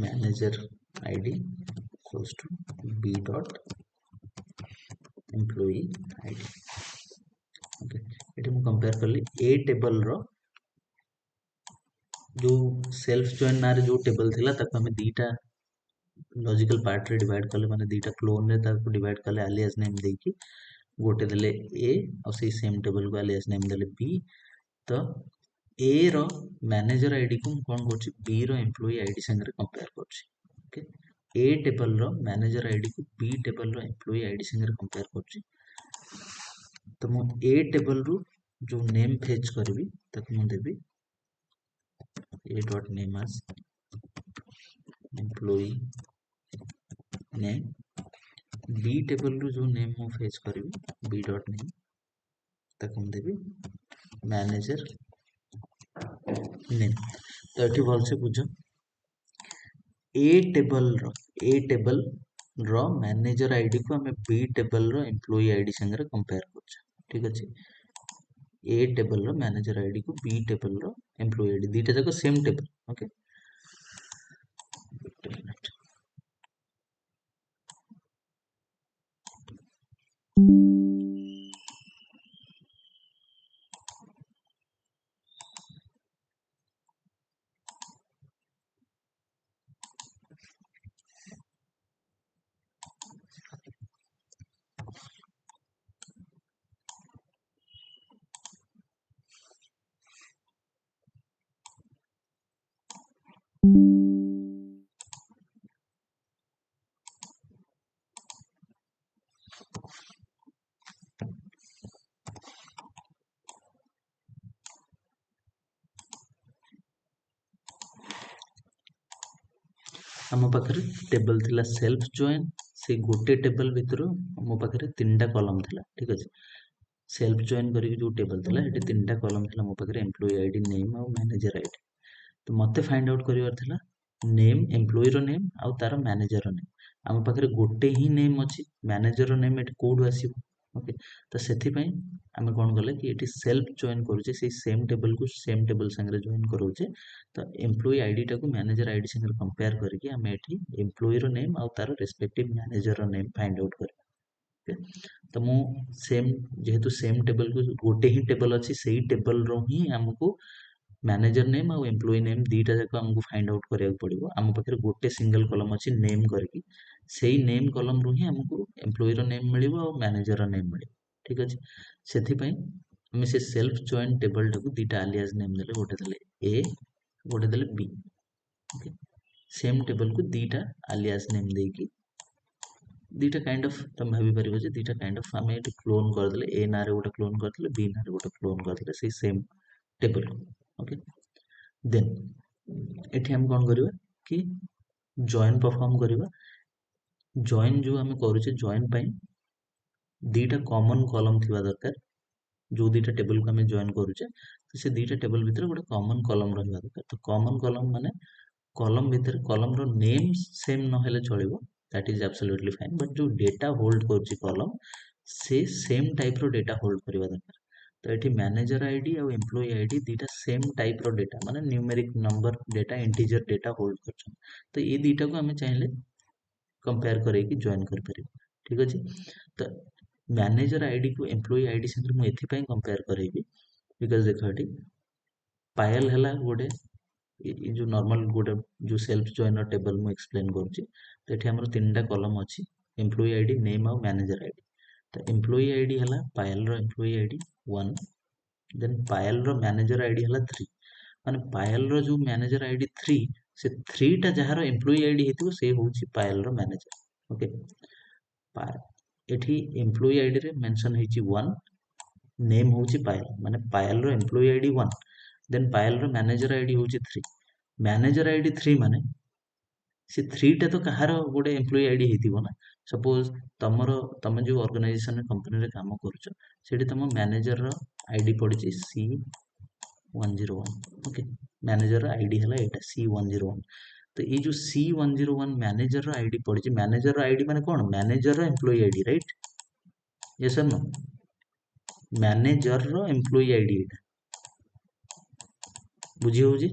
manager ID equals to b dot employee ID okay एठी मु कंपेयर करली a टेबल रो जो सेल्फ जॉइन ना रे जो टेबल थिला ताको हमें दीटा लॉजिकल पार्ट रे डिवाइड करले माने दीटा क्लोन रे ताको डिवाइड करले alias नेम देकी गोटे देले a और से सेम टेबल को alias नेम देले b तो a रो मैनेजर आईडी को कोन करछि b रो एम्प्लॉई आईडी संगे कंपेयर करछि ओके a टेबल रो मैनेजर आईडी को b टेबल रो एम्प्लॉई आईडी संगे कंपेयर करछि तो मु a टेबल रो जो नेम फेच करबी ताको मु देबी a dot name as employee name b table रो जो नेम मु फेच करबी b डॉट नेम ताको मु देबी मैनेजर नेम तो एठी भल से बुझ ए टेबल रो मैनेजर आईडी को हमें बी टेबल रो एम्प्लॉई आईडी संगे कंपेयर करछ ठीक अछि ए टेबल रो मैनेजर आईडी को बी टेबल रो एम्प्लॉई आईडी दीटा जाको सेम टेबल ओके हम पाखरे टेबल थिला सेल्फ जॉइन से गोटे टेबल भितर मो पाखरे तीनटा कॉलम थिला ठीक अछि सेल्फ जॉइन करी जो टेबल थिला एटे तीनटा कॉलम थिला मो पाखरे एम्प्लॉई आईडी नेम और मैनेजर आईडी तो मते फाइंड आउट करिवार थिला नेम एम्प्लॉई रो नेम आ तार मैनेजर रो नेम हम पाखरे गोटे ही नेम अछि मैनेजर रो नेम एटे कोड आसीबो ओके तो सेथि पई हमें कोन गले कि एटी सेल्फ जॉइन करूचे से सेम टेबल को सेम टेबल संगे जॉइन करूचे तो एम्प्लॉई आईडी टा को मैनेजर आईडी संगे कंपेयर करके हम एटी एम्प्लॉई रो नेम आ तार रेस्पेक्टिव मैनेजर रो नेम फाइंड आउट कर ओके तो मु सेम जेहेतु सेम टेबल को गोटे ही टेबल अछि सेही टेबल रो ही हमको मैनेजर नेम और एम्प्लॉई नेम दीटा जाक हमको फाइंड आउट करिया पड़िबो हम पाखरे गोटे सिंगल कॉलम अछि नेम करके सेही नेम कॉलम रो ही हमको एम्प्लॉई रो नेम मिलिबो और मैनेजर रो नेम मिलिबो ठीक अछि सेथि पई हम से सेल्फ जॉइन टेबल टाको दीटा alias नेम देले गोटे देले a गोटे देले b ओके सेम टेबल को दीटा alias नेम देकी दीटा काइंड ऑफ तुम भाबी परिबो जे दीटा काइंड ऑफ हमें एट क्लोन कर देले a ना रे गोटे क्लोन कर देले b ना रे गोटे क्लोन कर देले से सेम टेबल को ओके देन एठी हम कोन करबा कि जॉइन परफॉर्म करबा जॉइन जो हम करूचे जॉइन पई दीटा कॉमन कॉलम थिबा दरकार जो दीटा टेबल को हमें जॉइन करूचे तो से दीटा टेबल भीतर गोटे कॉमन कॉलम रहबा दरकार तो कॉमन कॉलम माने कॉलम भीतर कॉलम रो नेम सेम न हेले चलिबो that is absolutely fine but जो डेटा होल्ड करची कॉलम से सेम टाइप रो डेटा होल्ड करबा दरकार तो एठी मैनेजर आईडी और एम्प्लॉई आईडी दीटा सेम टाइप रो डेटा माने numeric number data integer data hold करछन तो ये दीटा को हमें चाहिले कंपेयर करे कि जॉइन कर परिबो ठीक अछि तो मैनेजर आईडी को एम्प्लॉई आईडी संगे मु एथि पई कंपेयर करेबी बिकॉज़ देखो एठी पायल हला गोटे जो नॉर्मल गोटे जो सेल्फ जॉइनर टेबल मु एक्सप्लेन करछि तो एठी हमर तीनटा कॉलम अछि एम्प्लॉई आईडी नेम और मैनेजर आईडी तो एम्प्लॉई आईडी हला पायल रो एम्प्लॉई आईडी 1 देन पायल रो मैनेजर आईडी हला 3 माने पायल रो जो मैनेजर आईडी 3 से 3 टा जहार एम्प्लॉई आईडी हेतु से होउछि पायल रो मैनेजर ओके एठी एम्प्लॉई आईडी रे मेंशन होईची 1 नेम होची पायल माने पायल रो एम्प्लॉई आईडी 1 देन पायल रो मैनेजर आईडी होची 3 मैनेजर आईडी 3 माने से 3 टा तो कहार गोटे एम्प्लॉई आईडी हेतिबो ना सपोज तमे जो ऑर्गेनाइजेशन कंपनी रे काम करूछ सेठी तम मैनेजर रो आईडी पड़िची C101 ओके मैनेजर रो आईडी हला एटा C101 तो ये जो C101 मैनेजर रो आईडी पड़िची मैनेजर रो आईडी माने कोन मैनेजर रो एम्प्लॉई आईडी राइट यस और नो मैनेजर रो एम्प्लॉई आईडी एटा बुझी होजी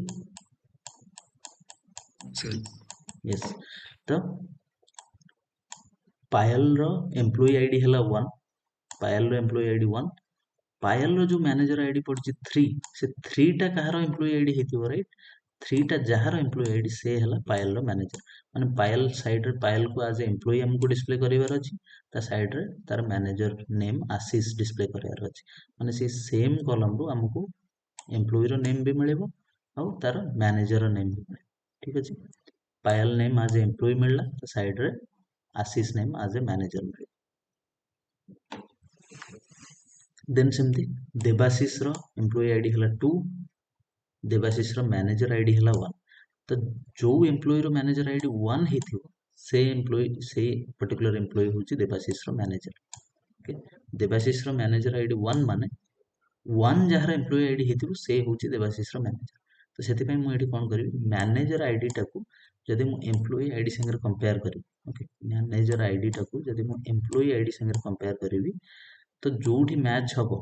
सर यस तो पायल रो एम्प्लॉई आईडी हला 1 पायल रो एम्प्लॉई आईडी 1 पायल रो जो मैनेजर आईडी पड़ची 3 से 3 टा कहार एम्प्लॉई आईडी हेतिबो राइट 3 टा जहार एम्प्लॉई आईडी से हला पायल रो मैनेजर माने पायल साइड रे पायल को एज एम्प्लॉई हमको डिस्प्ले करिवार अछि ता साइड रे तार मैनेजर नेम आशीष डिस्प्ले करिवार अछि माने से सेम कॉलम रो हमको एम्प्लॉई रो नेम भी मिलेबो और तार मैनेजर रो नेम भी मिले ठीक अछि पायल नेम एज एम्प्लॉई मिलला ता साइड रे आशीष नेम एज ए मैनेजर मिले देन सेमती देवाशीष रो एम्प्लॉई आईडी हला 2 देवाशीष रो मैनेजर आईडी हला 1 तो जो एम्प्लॉई रो मैनेजर आईडी 1 हेथिबो से एम्प्लॉई से पर्टिकुलर एम्प्लॉई होची देवाशीष रो मैनेजर ओके देवाशीष रो मैनेजर आईडी 1 माने 1 जहार एम्प्लॉई आईडी हेथिबो से होची देवाशीष रो मैनेजर तो सेति पय मु एठी कोन करबी मैनेजर आईडी टाकू जदि मु एम्प्लॉई आईडी संगे कंपेयर करी ओके मैनेजर आईडी टाकू जदि मु एम्प्लॉई आईडी संगे कंपेयर करबी तो जोठी मैच हबो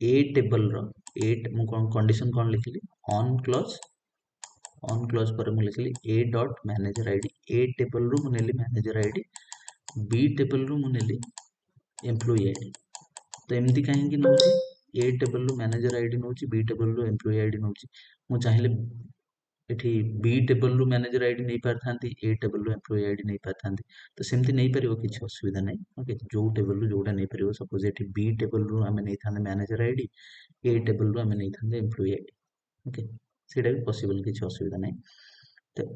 ए टेबल रो एट मु कंडीशन कोन लिखली ऑन क्लोज पर मु लिखली A dot manager ID A table रो मु नेली मैनेजर आईडी बी टेबल रो मु नेली एम्प्लॉई आईडी तो एमती कहीं नौची ए टेबल रो मैनेजर आईडी नौची बी टेबल रो एम्प्लॉई आईडी नौची मु चाहिले एठी बी टेबल रो मैनेजर आईडी नहीं पारथांती ए टेबल रो एम्प्लॉई आईडी नहीं पारथांती तो सेमती नहीं परिबो किछ असुविधा नहीं ओके जो टेबल रो जोटा नहीं परिबो सपोज एठी बी टेबल रो हमें नहीं थाने मैनेजर आईडी ए टेबल रो हमें नहीं थाने एम्प्लॉई आईडी ओके सेटा भी पॉसिबल किछ असुविधा नहीं तो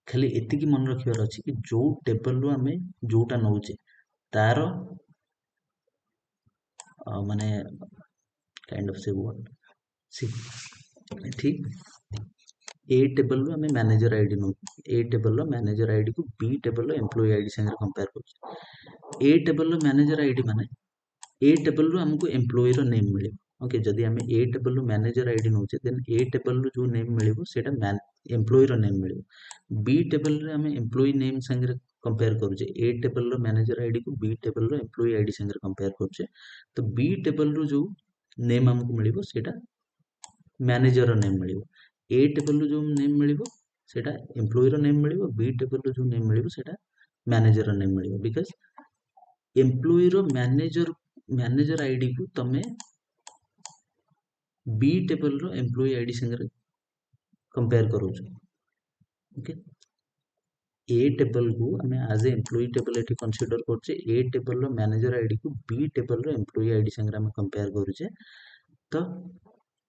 खाली एति की मन रखिबार अछि कि जो टेबल रो हमें जोटा नौचे तारो माने काइंड ऑफ से व्हाट सी ठीक ए टेबल रो हमें मैनेजर आईडी नो ए टेबल रो मैनेजर आईडी को बी टेबल रो एम्प्लॉई आईडी संगे कंपेयर कर ए टेबल रो मैनेजर आईडी माने ए टेबल रो हमको एम्प्लॉई रो नेम मिले ओके जदी हमें ए टेबल रो मैनेजर आईडी नोचे देन ए टेबल रो जो नेम मिलेबो सेटा एम्प्लॉई रो नेम मिलेबो बी टेबल रे हमें एम्प्लॉई नेम संगे कंपेयर करूचे ए टेबल रो मैनेजर आईडी को बी टेबल रो एम्प्लॉई आईडी संगे कंपेयर करूचे तो बी टेबल रो जो नेम हमको मिलेबो सेटा मैनेजर रो नेम मिलेबो ए टेबल रो जो नेम मिलेबो सेटा एम्प्लॉई रो नेम मिलेबो बी टेबल रो जो नेम मिलेबो सेटा मैनेजर रो नेम मिलेबो बिकॉज़ एम्प्लॉई रो मैनेजर आईडी को तमे बी टेबल रो एम्प्लॉई आईडी संगे कंपेयर करूछ ओके ए टेबल को हमें एज ए एम्प्लॉई टेबल एठी कंसीडर करछे ए टेबल रो मैनेजर आईडी को बी टेबल रो एम्प्लॉई आईडी संगे हम कंपेयर करूछे तो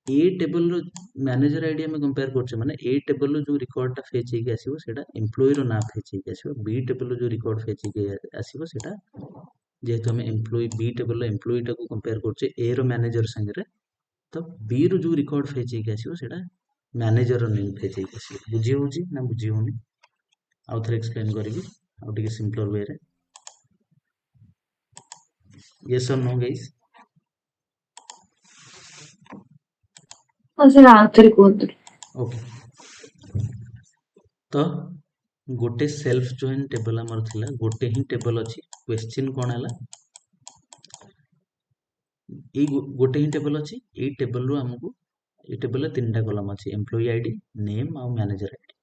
ए टेबल रो मैनेजर आईडी हम कंपेयर करछे माने ए टेबल रो जो रिकॉर्ड टा फेच हेके आसीबो सेटा एम्प्लॉई रो ना फेच हेके आसीबो बी टेबल रो जो रिकॉर्ड फेच हेके आसीबो सेटा जेहेतु हमें एम्प्लॉई बी टेबल रो एम्प्लॉई टा को कंपेयर करछे ए रो मैनेजर संगे तो बी रो जो रिकॉर्ड फेच हेके आसीबो सेटा मैनेजर रो नेम फेच हेके आसीबो बुझी होउची ना बुझी होनी आउ थरे एक्सप्लेन करिवि आउ टिके सिंपलर वे रे यस और नो गाइस सर आउथरे कोत ओके तो गोटे सेल्फ जॉइन टेबल हमर थिला गोटे ही टेबल अछि क्वेश्चन कोन हला ए गोटे ही टेबल अछि ए टेबल रो हमको ए टेबल रे तीनटा कॉलम अछि एम्प्लॉई आईडी नेम आ मैनेजर आईडी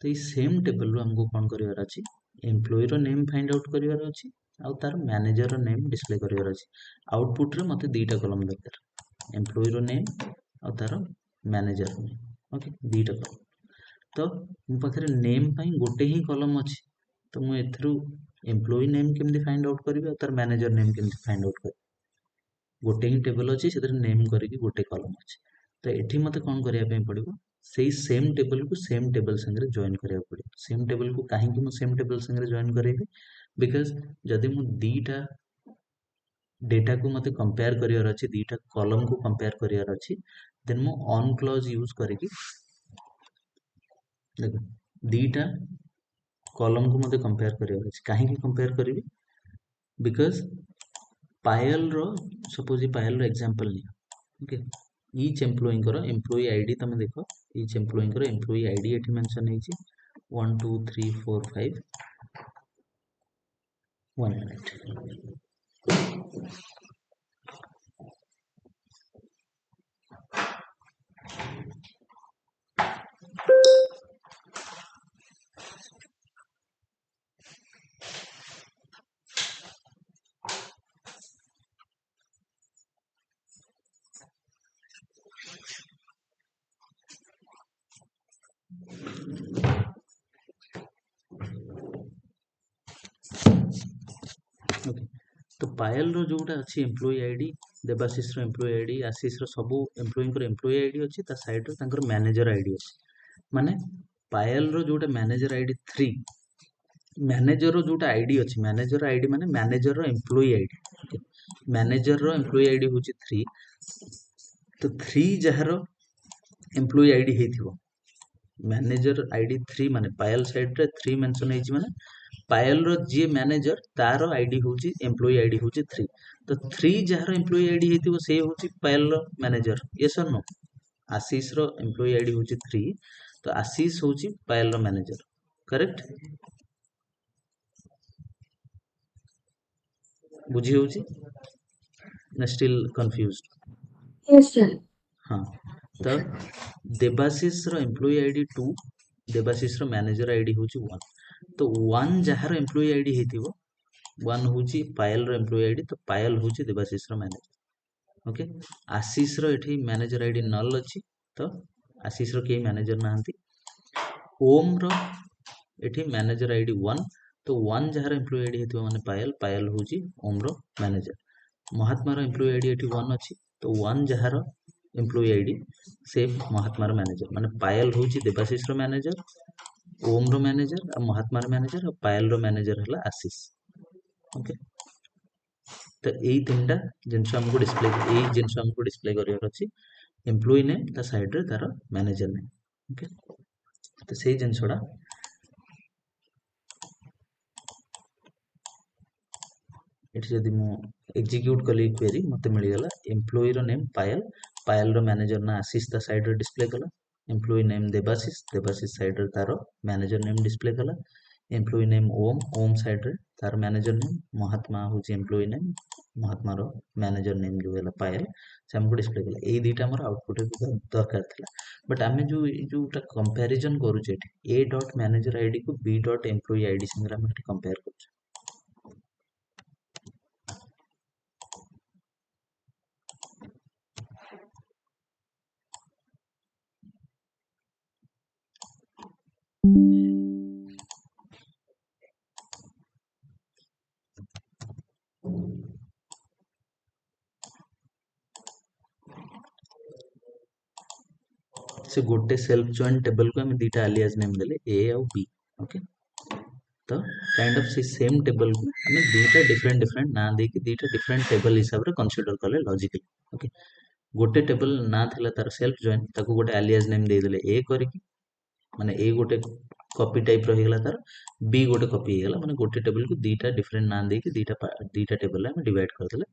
तो ये सेम टेबल रो हमको कोन करिवार अछि एम्प्लॉई रो नेम फाइंड आउट करिवार अछि आ तार मैनेजर रो नेम डिस्प्ले करिवार अछि आउटपुट रे मते दुईटा कॉलम दरकार एम्प्लॉई रो नेम आ तार मैनेजर रो नेम ओके दुईटा कॉलम तो मो पाखरे नेम पई गोटे ही कॉलम अछि तो मु एथरु एम्प्लॉई नेम केमति फाइंड आउट करबी आ तार मैनेजर नेम केमति फाइंड आउट करबी गोटे ही टेबल अछि सेतर नेम करिकि गोटे कॉलम अछि तो एठी मते कोन करिया पई पड़िबो सेही सेम टेबल को सेम टेबल संगे जॉइन करिया पड़े। सेम टेबल को काहे कि मु सेम टेबल संगे जॉइन करेबी, बिकॉज़ जदि मु दीटा डेटा को मते कंपेयर करियर अछि, दीटा कॉलम को कंपेयर करियर अछि, देन मु ऑन क्लॉज यूज करेकी देखो दीटा कॉलम को मते कंपेयर करियर अछि। काहे कि कंपेयर करिवि, बिकॉज़ पायल रो सपोज पायल रो एग्जांपल लिया, ओके ईच एम्प्लॉई करो एम्प्लॉई आईडी तमे देखो, ईच एम्प्लॉई करो एम्प्लॉई आईडी एठी मेंशन हेछि 1 2 3 4 5 1 मिनट। ओके तो पायल रो जोटा अछि एम्प्लॉई आईडी, देवाशीष रो एम्प्लॉई आईडी, आशीष रो सब एम्प्लॉई को एम्प्लॉई आईडी अछि, ता साइड रो तांकर मैनेजर आईडी अछि। माने पायल रो जोटा मैनेजर आईडी 3, मैनेजर रो जोटा आईडी अछि, मैनेजर आईडी माने मैनेजर रो एम्प्लॉई आईडी, ओके मैनेजर रो एम्प्लॉई आईडी होछि 3, तो 3 जहारो एम्प्लॉई आईडी हेथिबो, मैनेजर आईडी 3 माने पायल साइड रे 3 मेंशन हेछि, माने पायल रो जे मैनेजर तार आईडी होछि एम्प्लॉई आईडी होछि 3, तो 3 जहार एम्प्लॉई आईडी हेतिबो से होछि पायल रो मैनेजर, यस और नो। आशीष रो एम्प्लॉई आईडी होछि 3, तो आशीष होछि पायल रो मैनेजर, करेक्ट बुझी होछि ना, स्टिल कंफ्यूज्ड? Yes, sir. हाँ तो देवाशीष रो एम्प्लॉई आईडी 2, देवाशीष रो मैनेजर आईडी होछि 1, तो 1 जहार एम्प्लॉई आईडी हेतिबो 1 होछि पायल रो एम्प्लॉई आईडी, तो पायल होछि देवाशीष रो मैनेजर, ओके आशीष रो एठी मैनेजर आईडी नल अछि, तो आशीष रो के मैनेजर नाहंती। ओम रो एठी मैनेजर आईडी 1, तो 1 जहार एम्प्लॉई आईडी हेतिबो माने पायल, पायल होछि ओम रो मैनेजर। महात्मा रो एम्प्लॉई आईडी एठी 1 अछि, तो 1 जहार एम्प्लॉई आईडी से महात्मा रो मैनेजर, माने पायल होछि देवाशीष रो मैनेजर, ओम रो मैनेजर आ महात्मा रो मैनेजर, और पायल रो मैनेजर हला आशीष, ओके तो एई तीनटा जिनस हमको डिस्प्ले, एई जिनस हमको डिस्प्ले करियर अछि, एम्प्लॉई नेम ता साइड रे तार मैनेजर नेम, ओके तो सेई जिनसडा एठी जदि मु एग्जीक्यूट कली क्वेरी मते मिली गला एम्प्लॉई रो नेम पायल, पायल रो मैनेजर ना आशीष ता साइड रे डिस्प्ले कला, employee name Debashish, Debashish side रे तार मैनेजर नेम डिस्प्ले कला, employee name Om, Om side रे तार मैनेजर नेम, महात्मा होची एम्प्लॉई नेम, महात्मा रो मैनेजर नेम जो है पायल से हमको डिस्प्ले कला। ए दीटा हमर आउटपुट दरकार थिला, बट आमे जोटा कंपैरिजन करू जे ए डॉट मैनेजर आईडी को बी डॉट एम्प्लॉई आईडी संगे हम कंपेयर करू। से गोटे सेल्फ जॉइन टेबल को हम दीटा अलियास नेम देले ए और बी, ओके तो काइंड ऑफ से सेम टेबल को हम दीटा डिफरेंट डिफरेंट ना दे कि दीटा डिफरेंट टेबल हिसाब रे कंसीडर करले लॉजिकली, ओके गोटे टेबल ना थिला तार सेल्फ जॉइन, ताको गोटे अलियास नेम दे देले ए करिकी, माने ए गोटे कॉपी टाइप रही गला तार, बी गोटे कॉपी हे गला, माने गोटे टेबल को दीटा डिफरेंट ना दे कि दीटा टेबल हम डिवाइड कर देले।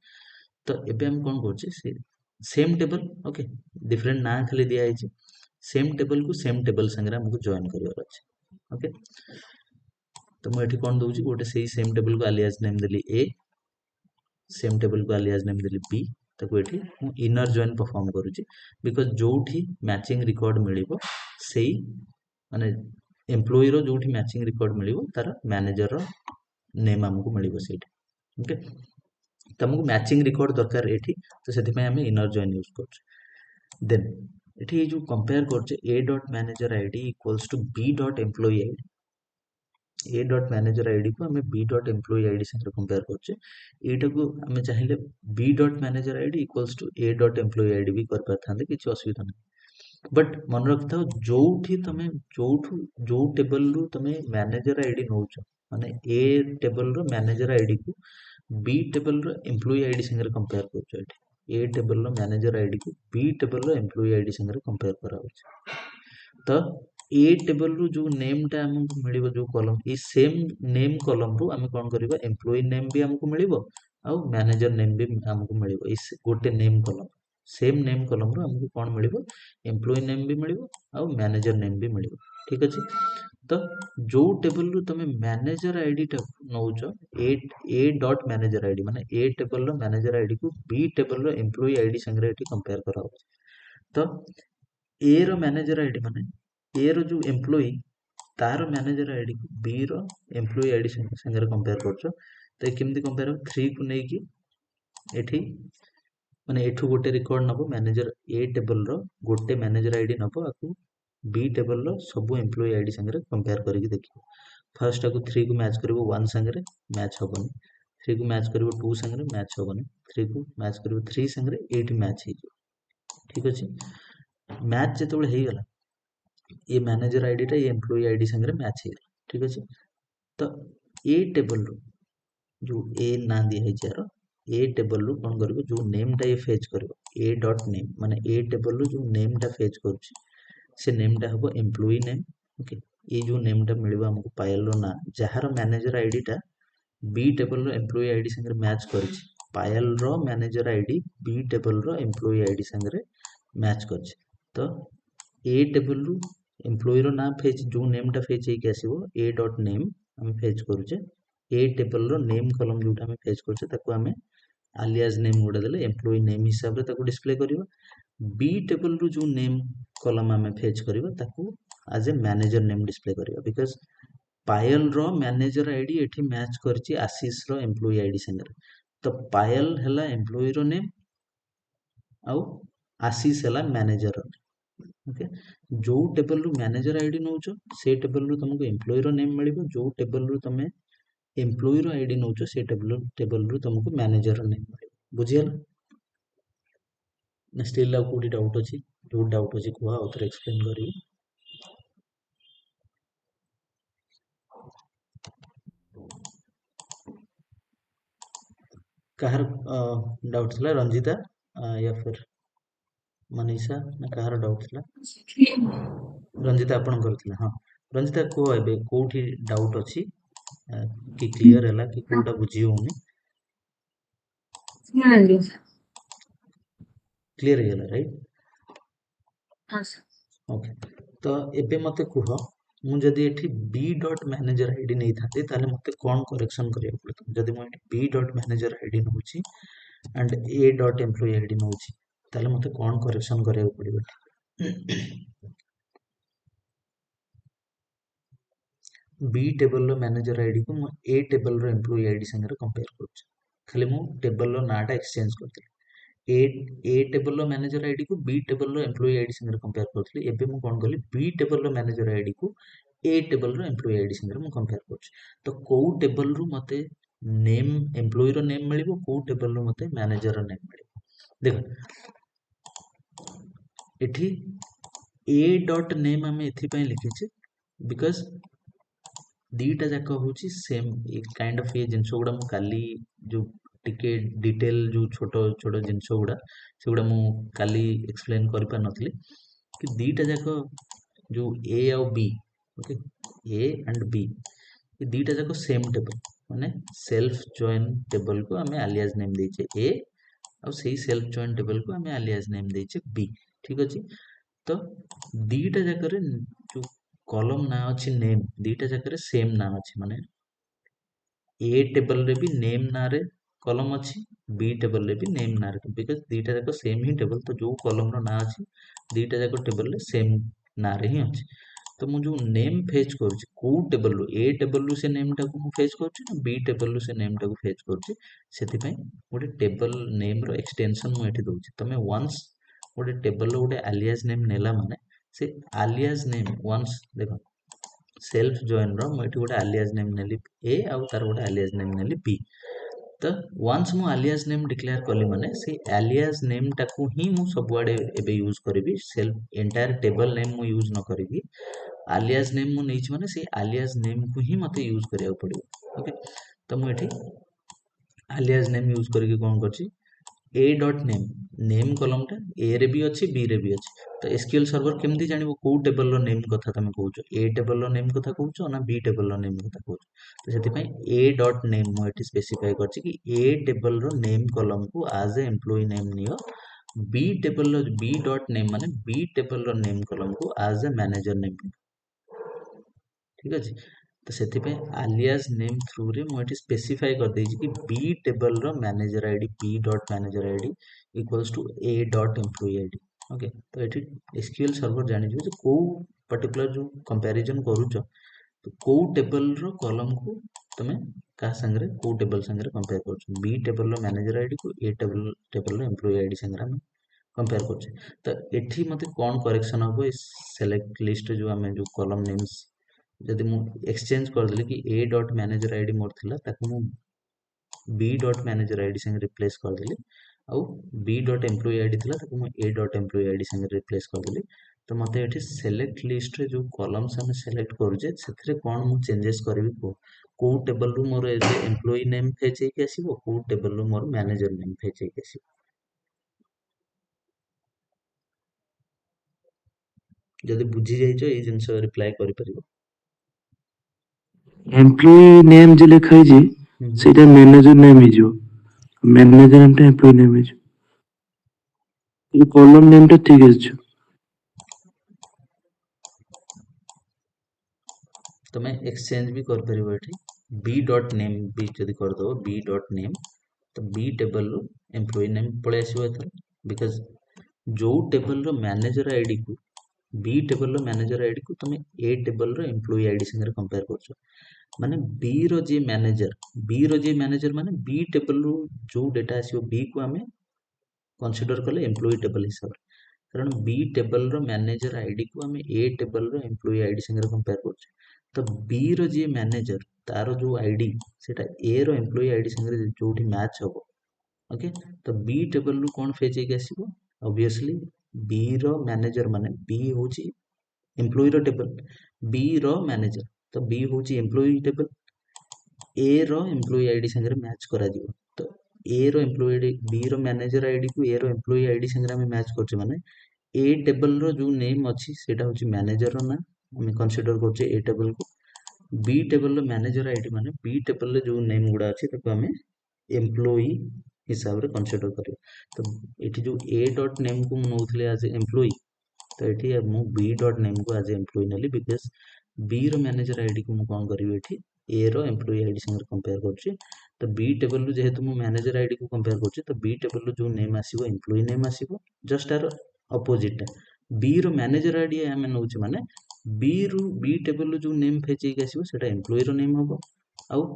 तो एबे हम कोन करछे से सेम टेबल, ओके डिफरेंट ना खाली दिया है, सेम टेबल को सेम टेबल संगे हमको जॉइन करियर अछि, ओके तो मैं एठी कोन दउची गोटे सेही सेम टेबल को अलियास नेम देली ए, सेम टेबल को अलियास नेम देली बी, ताको एठी मु इनर जॉइन परफॉर्म करूची, बिकॉज़ जोठी मैचिंग रिकॉर्ड मिलिबो सेही माने एम्प्लॉई रो जोठी मैचिंग रिकॉर्ड मिलिबो तार मैनेजर रो नेम हमको मिलिबो सेठी, ओके तो हमको मैचिंग रिकॉर्ड दरकार एठी, तो सेति में हम इनर जॉइन यूज करछु। देन एठी जो कंपेयर करछे A dot manager ID equals to B dot employee ID, A dot manager ID को हमें बी डॉट एम्प्लॉई आईडी से कंपेयर करछे, एटा को हमें चाहिले B dot manager ID equals to A dot employee ID भी कर पाथांते, किछ असुविधा नै, बट मन रखिथाओ जोठी तमे जोठू जो टेबल रु तमे मैनेजर आईडी नौच माने ए टेबल रो मैनेजर आईडी को बी टेबल रो एम्प्लॉय आईडी संगे कंपेयर करछो एठी ए टेबल रो मैनेजर आईडी को बी टेबल रो एम्प्लॉय आईडी संगे कंपेयर करा होछ तो ए टेबल रु जो नेम टा हमको मिलिबो जो कॉलम ई सेम नेम कॉलम रु हम कोन करबा एम्प्लॉय नेम भी हमको मिलिबो आ मैनेजर नेम भी हमको मिलिबो इस गोटे name column same name column रु हमको कोन मिलिबो एम्प्लॉय नेम भी मिलिबो आ मैनेजर नेम भी मिलिबो ठीक अछि तो जो टेबल रु तमे मैनेजर आईडी टा नौचो ए डॉट मैनेजर आईडी माने ए टेबल रो मैनेजर आईडी को बी टेबल रो एम्प्लॉय आईडी संगे एठी कंपेयर करा तो ए रो मैनेजर आईडी माने ए रो जो एम्प्लॉय तार मैनेजर आईडी को बी रो एम्प्लॉय आईडी संगे कंपेयर करछो तो केमती कंपेयर हो 3 को नै कि एठी माने एठू गोटे रिकॉर्ड नबो मैनेजर ए टेबल रो गोटे मैनेजर आईडी नबो आकू बी टेबल रो सब एम्प्लॉय आईडी संगे कंपेयर करके देखियो फर्स्ट आकू 3 को मैच करबो 1 संगे मैच होबनी 3 को मैच करबो 2 संगे मैच होबनी 3 को मैच करबो 3 संगे 8 मैच हे ठीक अछि मैच जेतबे हे गला ये मैनेजर आईडी टा ये एम्प्लॉय आईडी संगे मैच हे ठीक अछि तो ए टेबल रो जो ए ना दिया है यार ए टेबल रु कोन करबो जो नेम टा ये फेच करबो ए डॉट नेम माने ए टेबल रु जो नेम टा फेच करछि से नेम टा हबो एम्प्लॉय नेम ओके ये जो नेम टा मिलबो हमको पायल रो ना जहार मैनेजर आईडी टा बी टेबल रो एम्प्लॉय आईडी संगे मैच करछि पायल रो मैनेजर आईडी बी टेबल रो एम्प्लॉय आईडी संगे मैच करछि तो ए टेबल रु एम्प्लॉय रो ना फेच जो नेम टा फेच हे के आसीबो ए डॉट नेम हम फेच करूचे ए टेबल रो नेम कॉलम जोटा हम फेच करछे ताको हमें alias नेम गुडा देले एम्प्लॉय नेम हिसाब रे ताको डिस्प्ले करिवो बी टेबल रु जो नेम कॉलम हमें फेच करिवो ताको as a manager name display करिवो बिकॉज़ पायल रो मैनेजर आईडी एठी मैच करछि आशीष रो एम्प्लॉय आईडी संगे तो पायल हला एम्प्लॉय रो नेम आउ आशीष हला मैनेजर ओके जो टेबल रु मैनेजर आईडी नौचो से टेबल रु तुमको एम्प्लॉय रो नेम मिलिबो जो टेबल रु तमे एम्प्लॉय रो आईडी नौचो से टेबल रु तुमको मैनेजर रो नेम मिलिबो बुझियला ना स्टिल आ कोडी डाउट अछि जो डाउट अछि कुआ उतर एक्सप्लेन करी कहर डाउट थला रंजिता या फिर मनीषा ना कहर डाउट थला रंजिता आपण करथिला हां रंजिता को एबे कोठी डाउट अछि कि क्लियर हला कि कोडा बुझी होनी क्लियर हेला राइट ओके तो एबे मते कुह मु जदी एठी b डॉट मैनेजर आईडी नै थाते ताले मते कोन करेक्शन करिया पड़त जदी मु एठी b डॉट मैनेजर आईडी नउची and a dot employee ID नउची ताले मते कोन करेक्शन करिया पड़िबो b टेबल रो मैनेजर आईडी को मु a टेबल रो एम्प्लॉय आईडी संगे कंपेयर करछ खाली मु टेबल रो नाटा एक्सचेंज करथिल ए टेबल रो मैनेजर आईडी को बी टेबल रो एम्प्लॉय आईडी संगे कंपेयर करथली एबे मु कोन करली बी टेबल रो मैनेजर आईडी को ए टेबल रो एम्प्लॉय आईडी संगे मु कंपेयर करछ तो को टेबल रो मते नेम एम्प्लॉय रो नेम मिलिबो को टेबल रो मते मैनेजर रो नेम मिलिबो देखो एठी ए डॉट नेम हम एथि पय लिखिछे बिकॉज़ दीटा जाक होची सेम एक काइंड ऑफ ये जिंस गुडा मु काली जो टिके डिटेल जो छोटो छोटो जिंस गुडा से गुडा मु काली एक्सप्लेन करि पा नथली कि दीटा जाक जो ए और B okay A and B ये दीटा जाक सेम टेबल माने सेल्फ जॉइन टेबल को हमें alias नेम देछे ए और सही सेल्फ जॉइन टेबल को हमें alias नेम देछे बी ठीक अछि तो दीटा जाक रे जो कॉलम ना अछि नेम दीटा जाक रे सेम ना अछि माने ए टेबल रे भी नेम ना रे कॉलम अछि बी टेबल रे भी नेम ना रे बिकॉज़ दीटा जाक सेम ही टेबल तो जो कॉलम रो ना अछि दीटा जाक टेबल रे सेम ना रे ही अछि तो मु जो नेम फेच करछि को टेबल रो ए टेबल रो से नेम टा को फेच करछि ना बी टेबल रो से नेम टा को फेच करछि सेति पय गोटे टेबल नेम रो एक्सटेंशन मु एठी दोछि तमे वंस गोटे टेबल रो गोटे alias नेम नेला माने से alias नेम वंस देखो सेल्फ जॉइन रो मु एठी गोटे alias नेम नेली ए आ तार गोटे alias नेम नेली बी तो वन्स मु alias नेम डिक्लेयर कली माने से alias नेम टाकू ही मु सबुआडे एबे यूज करिवि सेल्फ एंटायर टेबल नेम मु यूज न करिवि alias नेम मु नेइछ माने से alias नेम को ही मते यूज करिया पड़िबो ओके तो मु एठी alias नेम यूज करके कोन करछि ए डॉट नेम नेम कॉलम टा ए रे भी अच्छी बी रे भी अच्छी तो एसक्यूएल सर्वर केमती जानिबो को टेबल रो नेम कथा तमे कहउछो ए टेबल रो नेम कथा कहउछो ना बी टेबल रो नेम कथा कहउछो तो सेति पई ए डॉट नेम मु एटी स्पेसिफाई करछि कि ए टेबल रो नेम कॉलम को एज ए एम्प्लॉय नेम नियो बी टेबल रो बी डॉट नेम माने बी टेबल रो नेम कॉलम को एज ए मैनेजर नेम ठीक अछि तो सेति पे alias नेम थ्रू रे मु एटी स्पेसिफाई कर देछि कि बी टेबल रो manager ID B dot manager ID equals to A dot employee ID okay तो एटी एसक्यूएल सर्वर जानि जो को पर्टिकुलर जो कंपैरिजन करूछ तो को टेबल रो कॉलम को तमे का संगरे को टेबल संगरे कंपेयर करछ बी टेबल रो मैनेजर आईडी को ए टेबल रो एम्प्लॉय आईडी संगरे हम कंपेयर करछ तो एठी मते कोन करेक्शन हबो इस सेलेक्ट लिस्ट जो हमें जो कॉलम नेम्स जदि मु एक्सचेंज कर देली कि ए डॉट मैनेजर आईडी मोर थिला ताकू मु बी डॉट मैनेजर आईडी संगे रिप्लेस कर देली आउ बी डॉट एम्प्लॉय आईडी थिला ताकू मु ए डॉट एम्प्लॉय आईडी संगे रिप्लेस कर देली तो मते एठी सेलेक्ट लिस्ट रे जो कॉलम्स हम सेलेक्ट करूजे सेथरे कोन मु चेंजेस करबी को टेबल रु मोर एम्प्लॉय नेम फेच हेके आसीबो को टेबल रु मोर मैनेजर नेम फेच हेके आसीबो जदि बुझी जाइछो ए जिंस रिप्लाई करि परिबो एम्प्लॉय नेम जे लिखा है सेटा मैनेजर नेम ही जो मैनेजर नेम टा एम्प्लॉय नेम है जो ये कॉलम नेम टा ठीक है जो तो मैं एक्सचेंज भी कर परिबो एठी बी डॉट नेम भी जदि कर दो बी डॉट नेम तो बी टेबल रो एम्प्लॉय नेम पळे आसीबो एथर बिकॉज़ जो टेबल रो मैनेजर आईडी को बी टेबल रो मैनेजर आईडी को तमे ए टेबल रो एम्प्लॉय आईडी संगे कंपेयर करछो माने बी रो जे मैनेजर माने बी टेबल रो जो डेटा आसीबो बी को हमें कंसीडर कले एम्प्लॉय टेबल हिसाब कारण बी टेबल रो मैनेजर आईडी को हमें ए टेबल रो एम्प्लॉय आईडी संगे कंपेयर करछो तो बी रो जे मैनेजर तारो जो आईडी सेटा ए रो एम्प्लॉय आईडी संगे जोठी मैच हबो ओके तो बी टेबल रु कोन फेच हेके आसीबो ऑब्वियसली बी रो मैनेजर माने बी होची एम्प्लॉय रो टेबल बी रो मैनेजर तो बी होची एम्प्लॉय टेबल ए रो एम्प्लॉय आईडी संगे मैच करा दिबो तो ए रो एम्प्लॉय आईडी बी रो मैनेजर आईडी को ए रो एम्प्लॉय आईडी संगे हम मैच करछे माने ए टेबल रो जो नेम अछि सेटा होची मैनेजर रो ना हम कंसीडर करछे ए टेबल को बी टेबल रो मैनेजर आईडी माने बी टेबल रे जो नेम गुडा अछि ताको हमें एम्प्लॉय हिसाब रे कंसीडर करियो तो एठी जो ए डॉट नेम को नोथले एज एम्प्लॉय तो एठी मु बी डॉट नेम को एज एम्प्लॉय नेली बिकॉज़ बी रो मैनेजर आईडी को मु कोन करियो एठी ए रो एम्प्लॉय आईडी संगे कंपेयर करछि तो बी टेबल रु जेहेतु मु मैनेजर आईडी को कंपेयर करछि तो बी टेबल रु जो नेम आसीबो एम्प्लॉय नेम आसीबो जस्ट आर अपोजिट बी रो मैनेजर आईडी हमें नउछि माने बी टेबल रु जो नेम फेचै के आसीबो सेटा एम्प्लॉय रो नेम हबो आउ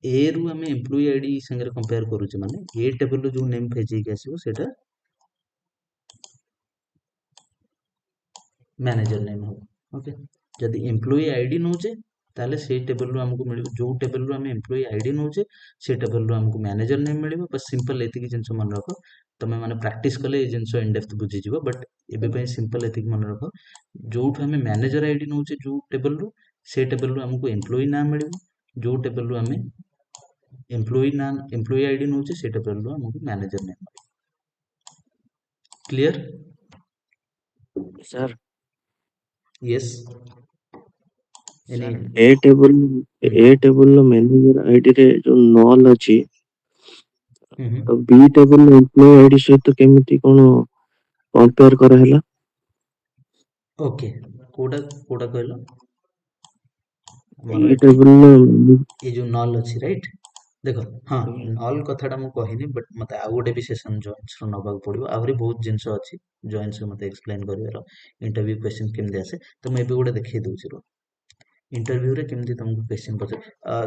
ए रु हमें एम्प्लॉय आईडी संगे कंपेयर करूचे माने ए टेबल रु जो नेम फेचै के आसीबो सेटा मैनेजर नेम हो ओके जदि एम्प्लॉय आईडी नउचे ताले से टेबल रु हमको मिलिबो जो टेबल रु हम एम्प्लॉय आईडी नउचे से टेबल रु हमको मैनेजर नेम मिलिबो बस सिंपल एति की जिंस मन रखो तमे माने प्रैक्टिस कले ए जिंस इन डेप्थ बुझी जिवो बट एबे पय सिंपल एति की मन रखो जोठ हमें मैनेजर आईडी नउचे जो टेबल रु से टेबल रु हमको एम्प्लॉय नाम मिलिबो जो टेबल रु हमें एम्प्लॉय नाम एम्प्लॉय आईडी नउचे से टेबल रु हमको manager name clear sir yes any sir A table लो मैनेजर आईडी रे जो नॉल अछि तो बी टेबल लो एम्प्लॉय आईडी सहित केमिति कोन कंपेयर करा हैला ओके कोडा कोडा कहलो ए टेबल लो ये जो नॉल अछि राइट देखो हाँ नॉल कथाटा मु कहिनी बट मते आ गोटे भी सेशन जॉइंस रो नबाक पड़िबो आहुरी बहुत जिंस अछि जॉइंस मते एक्सप्लेन करिवार इंटरव्यू क्वेश्चन केमदे आसे तो मैं एबे गोटे देखै दउछि रो इंटरव्यू रे केमदे तुमको क्वेश्चन पचे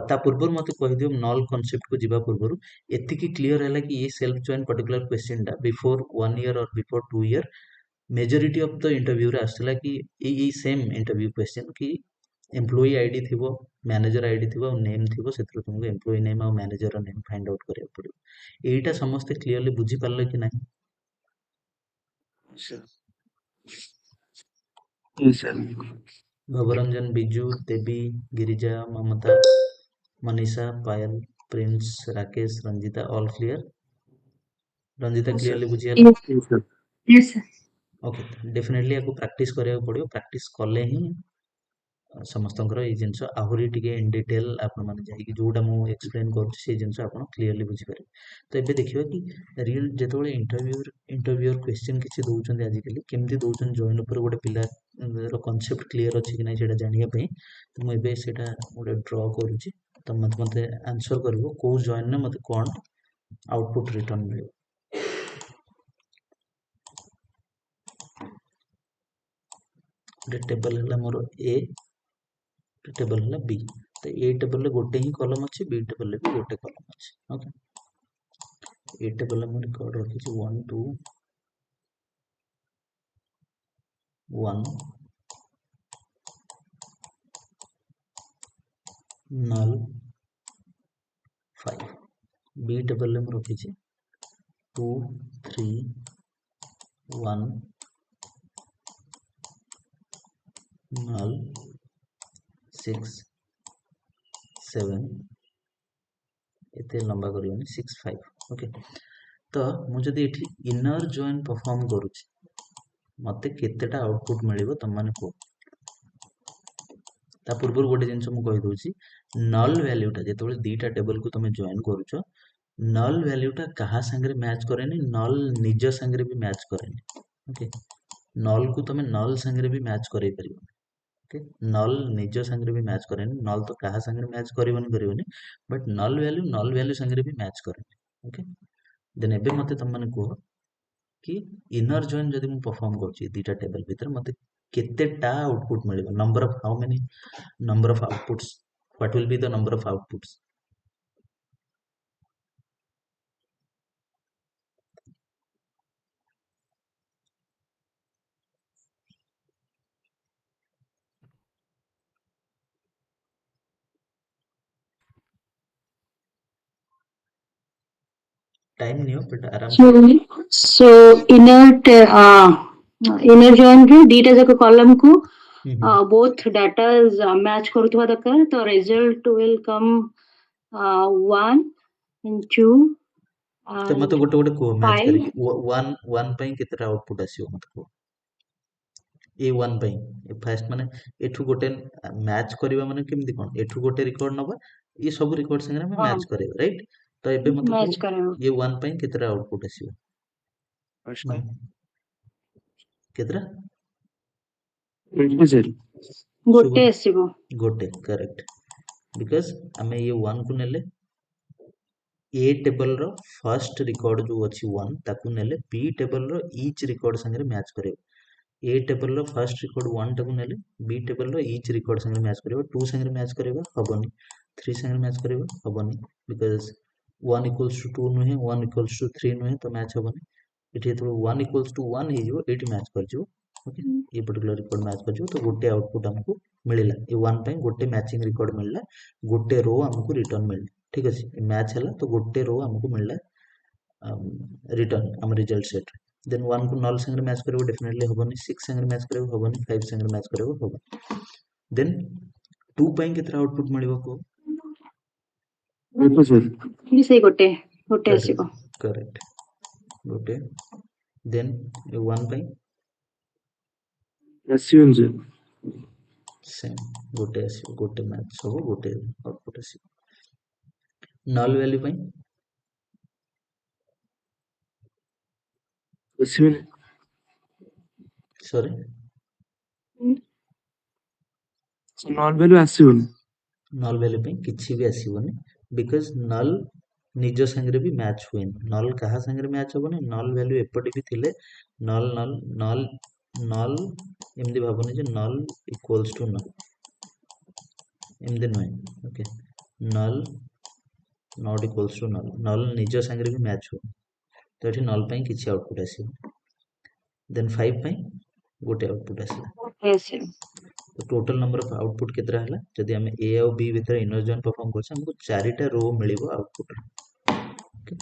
ता पूर्व मते कहि दियो नॉल कांसेप्ट को जिबा पूर्व एति की क्लियर हैला कि ये सेल्फ जॉइन पर्टिकुलर क्वेश्चन टा बिफोर 1 ईयर और before 2 year majority of the interview रे आसला कि ये सेम इंटरव्यू क्वेश्चन कि एम्प्लॉई आईडी थिबो, मैनेजर आईडी थिबो, नेम थिबो, सेतरो तुमको एम्प्लॉई नेम और मैनेजर नेम फाइंड आउट करिया पड़िबो। एटा समस्त क्लियरली बुझी पारले कि नाही? Bhabaranjan, Biju, Devi, Girija, Mamata, Manisha, Payal, Prince, Rakesh, Ranjita, all clear? Ranjita clearly बुझियाला? Yes, sir. ओके, डेफिनेटली आपको प्रैक्टिस करिया पड़िबो। प्रैक्टिस कले ही ସମସ୍ତଙ୍କର ଏଇ ଜିନିଷ ଆହୁରି ଟିକେ ଇନ୍ ଡିଟେଲ୍ ଆପଣମାନେ ଯାଇକି ଯୋଉଟା ମୁଁ ଏକ୍ସପ୍ଲେନ୍ କରୁଛି ସେଇ ଜିନିଷ ଆପଣ କ୍ଲିୟରଲି ବୁଝିପାରିବେ। ତ ଏବେ ଦେଖିବା କି ରିଏଲ୍ ଯେତେବେଳେ ଇଣ୍ଟରଭ୍ୟୁଅର କ୍ୱେଶ୍ଚିନ୍ କିଛି ଦଉଛନ୍ତି ଆଜିକାଲି କେମିତି ଦଉଛନ୍ତି ଜଏନ୍ ଉପରେ ଗୋଟେ ପିଲାର କନସେପ୍ଟ କ୍ଲିୟର ଅଛି କି ନାହିଁ ସେଇଟା ଜାଣିବା ପାଇଁ। ତ ମୁଁ ଏବେ ସେଇଟା ଗୋଟେ ଡ୍ର କରୁଛି। ତ ମୋତେ ଆନ୍ସର କରିବ କୋଉ ଜଏନ୍ରେ ମୋତେ କ'ଣ ଆଉଟପୁଟ୍ ରିଟର୍ନ ମିଳିବ। ଗୋଟେ ଟେବଲ୍ ହେଲା ମୋର ଏ, टेबल है बी। तो ए टेबल रे गोटे ही कॉलम अच्छी, बी टेबल रे भी गोटे कॉलम अच्छी। ओके, ए टेबल में रिकॉर्ड रखी 1 2 1 null 5। बी टेबल में रखी 2 3 1 null 6 7 एते लंबा करियोनी 6 5। ओके, तो मुझे ये इनर जॉइन परफॉर्म करुच्ची मत केतेटा आउटपुट मिलिबो तुम माने को। ता पूर्व गोटे जिनस मु कहि दोची, नल वैल्यूटा जेतबेले दीटा टेबल को तुम जॉइन करूछ, नल वैल्यूटा कहा संगे मैच करेनी, नल निज संगे भी मैच करेनी। ओके, नल को तुम नल संगे भी मैच करे परिबो। ओके, नल निज संगे भी मैच करेनी, नल तो कहा संगे मैच करबनी, बट नल वैल्यू संगे भी मैच करेनी। ओके, देन एबे मते तुम माने को कि इनर जॉइन जदि मु परफॉर्म करछि दीटा टेबल भीतर मते केतेटा आउटपुट मिलिबो, number of how many number of outputs, what will be the number of outputs? Time नहीं हो बट आराम So inner join रे data जाक column को both data is match करुवा दरकार। तो result will come 1 and 2 तो मत गोटे गोटे को मैच 5 करिक 1 पई केतेटा आउटपुट आसीयो मत को। ए 1 पई फर्स्ट माने एठु गोटे मैच करबा माने केमति कोन, एठु गोटे रिकॉर्ड नबा, ये सब रिकॉर्ड संगे हम मैच करेबा, राइट? तो एबे मत मैच को करेबो ये 1 पई केतेटा आउटपुट आसीयो केतेटा? गोटे आसीबो, गोटे, करेक्ट। बिकॉज़ हमें ये 1 को नेले ए टेबल रो फर्स्ट रिकॉर्ड जो अछि 1 ताकू नेले बी टेबल रो ईच रिकॉर्ड संगे मैच करेबो। ए टेबल रो फर्स्ट रिकॉर्ड 1 टाकू नेले बी टेबल रो ईच रिकॉर्ड संगे मैच करेबो। 2 संगे मैच करेबो हबनी, 3 संगे मैच करेबो हबनी, बिकॉज़ 1 इक्वल्स टू 2 नुहे, 1 इक्वल्स टू 3 नुहे, तो मैच हबनी। एठी तो 1 इक्वल्स टू 1 हे जिवो, एठी मैच कर जिवो। ओके, ये पर्टिकुलर रिकॉर्ड मैच कर जिवो, तो गोटे आउटपुट हमको मिलिला। ये 1 पई गोटे मैचिंग रिकॉर्ड मिलला, गोटे रो हमको रिटर्न मिलला। ठीक अछि, मैच हला तो गोटे रो हमको मिलला रिटर्न हम रिजल्ट सेट। देन 1 को नल संगे मैच करबो डेफिनेटली हबनी, 6 संगे मैच करबो हबनी, 5 संगे मैच करबो हबनी। देन 2 पई केतरा आउटपुट मिलिबो को? भी सही गोटे गोटे आसीबो, करेक्ट, गोटे। देन 1 पई आसीबन जे सेम गोटे आसीबो, गोटे मैच सब गोटे आउटपुट आसीबो। नल वैल्यू पई आसीबन, सॉरी नल वैल्यू आसीबन, नल वैल्यू पे किसी भी आसीबनी, बिकॉज नल निज संगे भी मैच हुए। नल कहा संगे मैच हेबनी, नल वैल्यू एपटे भी थिले नल नल नल नल एमदी भाबनी जे नल इक्वल्स टू नल एमदी नुहे। Okay, null not equals to null, null निज संगे भी मैच हुए, तो ये नल पे किसी आउटपुट आसीबो। देन 5 पे गोटे आउटपुट आसीला। तो टोटल नंबर ऑफ आउटपुट केतरा हला जदि हम ए और बी भीतर इनर जॉइन परफॉर्म करछे हमको चारिटा रो मिलिबो आउटपुट ओके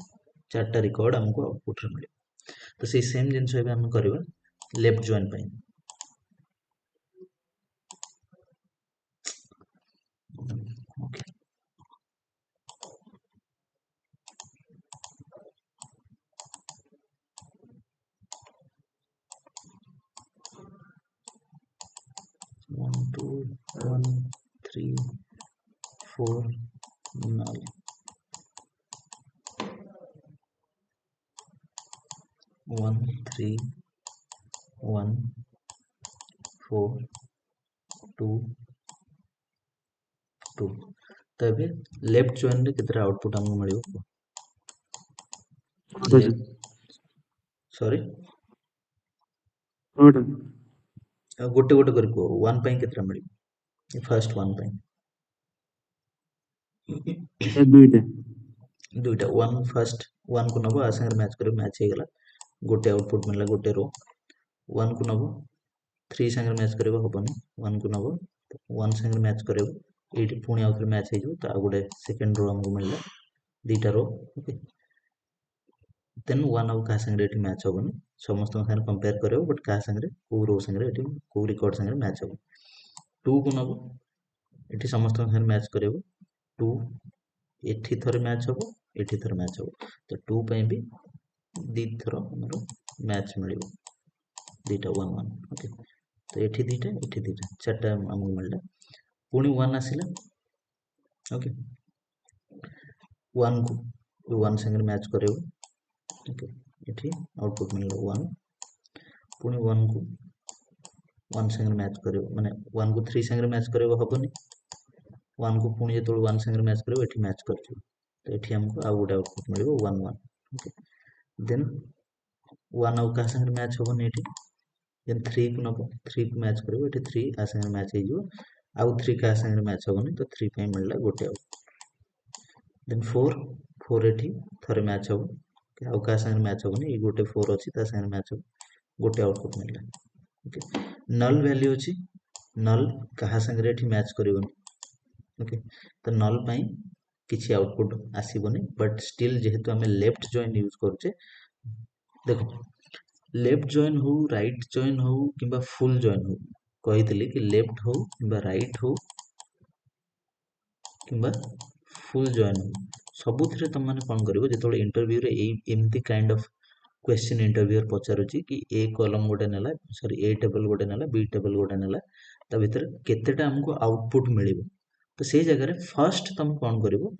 चारटा रिकॉर्ड हमको आउटपुट रे मिलिबो तो से सेम जिंस एबे हम करबा लेफ्ट जॉइन पई ओके 1 2 1 3 4 null 1 3 1 4 2 2 तो ଏବେ लेफ्ट जॉइन रे केतरा आउटपुट हमको मिलिबो सॉरी गोटे गोटे कर को 1 पई केतरा मिलिबो फर्स्ट 1 पई दुईटा 1 फर्स्ट 1 को नबो आ संगे मैच करे मैच हे गला गोटे आउटपुट मिलला गोटे रो 1 को नबो 3 संगे मैच करबो हबनी 1 को नबो 1 संगे मैच करबो एटी पुणी आउथरे मैच हे जो ता गोटे सेकंड रो हमको मिलला दीटा रो ओके देन 1 आउ का संगे एटी मैच हबनी समस्त संगे कंपेयर करबो बट का संगे को रो संगे एटी को रिकॉर्ड संगे मैच हबो 2 को नबो एटी समस्त संगे मैच करबो 2 एठी थरे मैच हबो एठी थरे मैच हबो तो 2 पई भी दी थर हमरो मैच मिलिबो दीटा 1 1 ओके तो एठी दीटा चारटा हमको मिलला पुणी 1 आसिला ओके 1 को 1 संगे मैच करेबो ओके एठी आउटपुट मिलला 1 पुणी 1 को 1 संगे मैच करेबो माने 1 को 3 संगे मैच करेबो हबनी 1 को पुणी जेतो 1 संगे मैच करेबो एठी मैच करथिबो तो एठी हमको आ गोटे आउटपुट मिलिबो 1 1 ओके देन 1 आउ का संगे मैच हबनी एठी देन 3 को नबो 3 को मैच करेबो एठी 3 आ संगे मैच हे जो आउ 3 का संगे मैच हबनी तो 3 पई मिलला गोटे आउट देन 4 एठी थरे मैच हबो आउ का संगे मैच हबनी ए गोटे 4 अछि ता संगे मैच हबो गोटे आउटपुट मिलला ओके नल वैल्यू अछि नल कहा संगे एठी मैच करिवनी ओके तो नल पई किछि आउटपुट आसीबनी बट स्टिल जेहेतु हमें लेफ्ट जॉइन यूज करछे देखो लेफ्ट जॉइन हो राइट जॉइन हो किबा फुल जॉइन हो कहितली कि लेफ्ट हो किबा राइट हो किबा फुल जॉइन हो सबुथिरे तुम माने कोन करिवो जेतोले इंटरव्यू रे एमती काइंड ऑफ क्वेश्चन इंटरव्यूअर पचारुची कि ए कॉलम गोटे नेला सॉरी ए टेबल गोटे नेला बी टेबल गोटे नेला ता भीतर केतेटा हमको आउटपुट मिलिबो तो से जगह रे फर्स्ट तुम कोन करिवो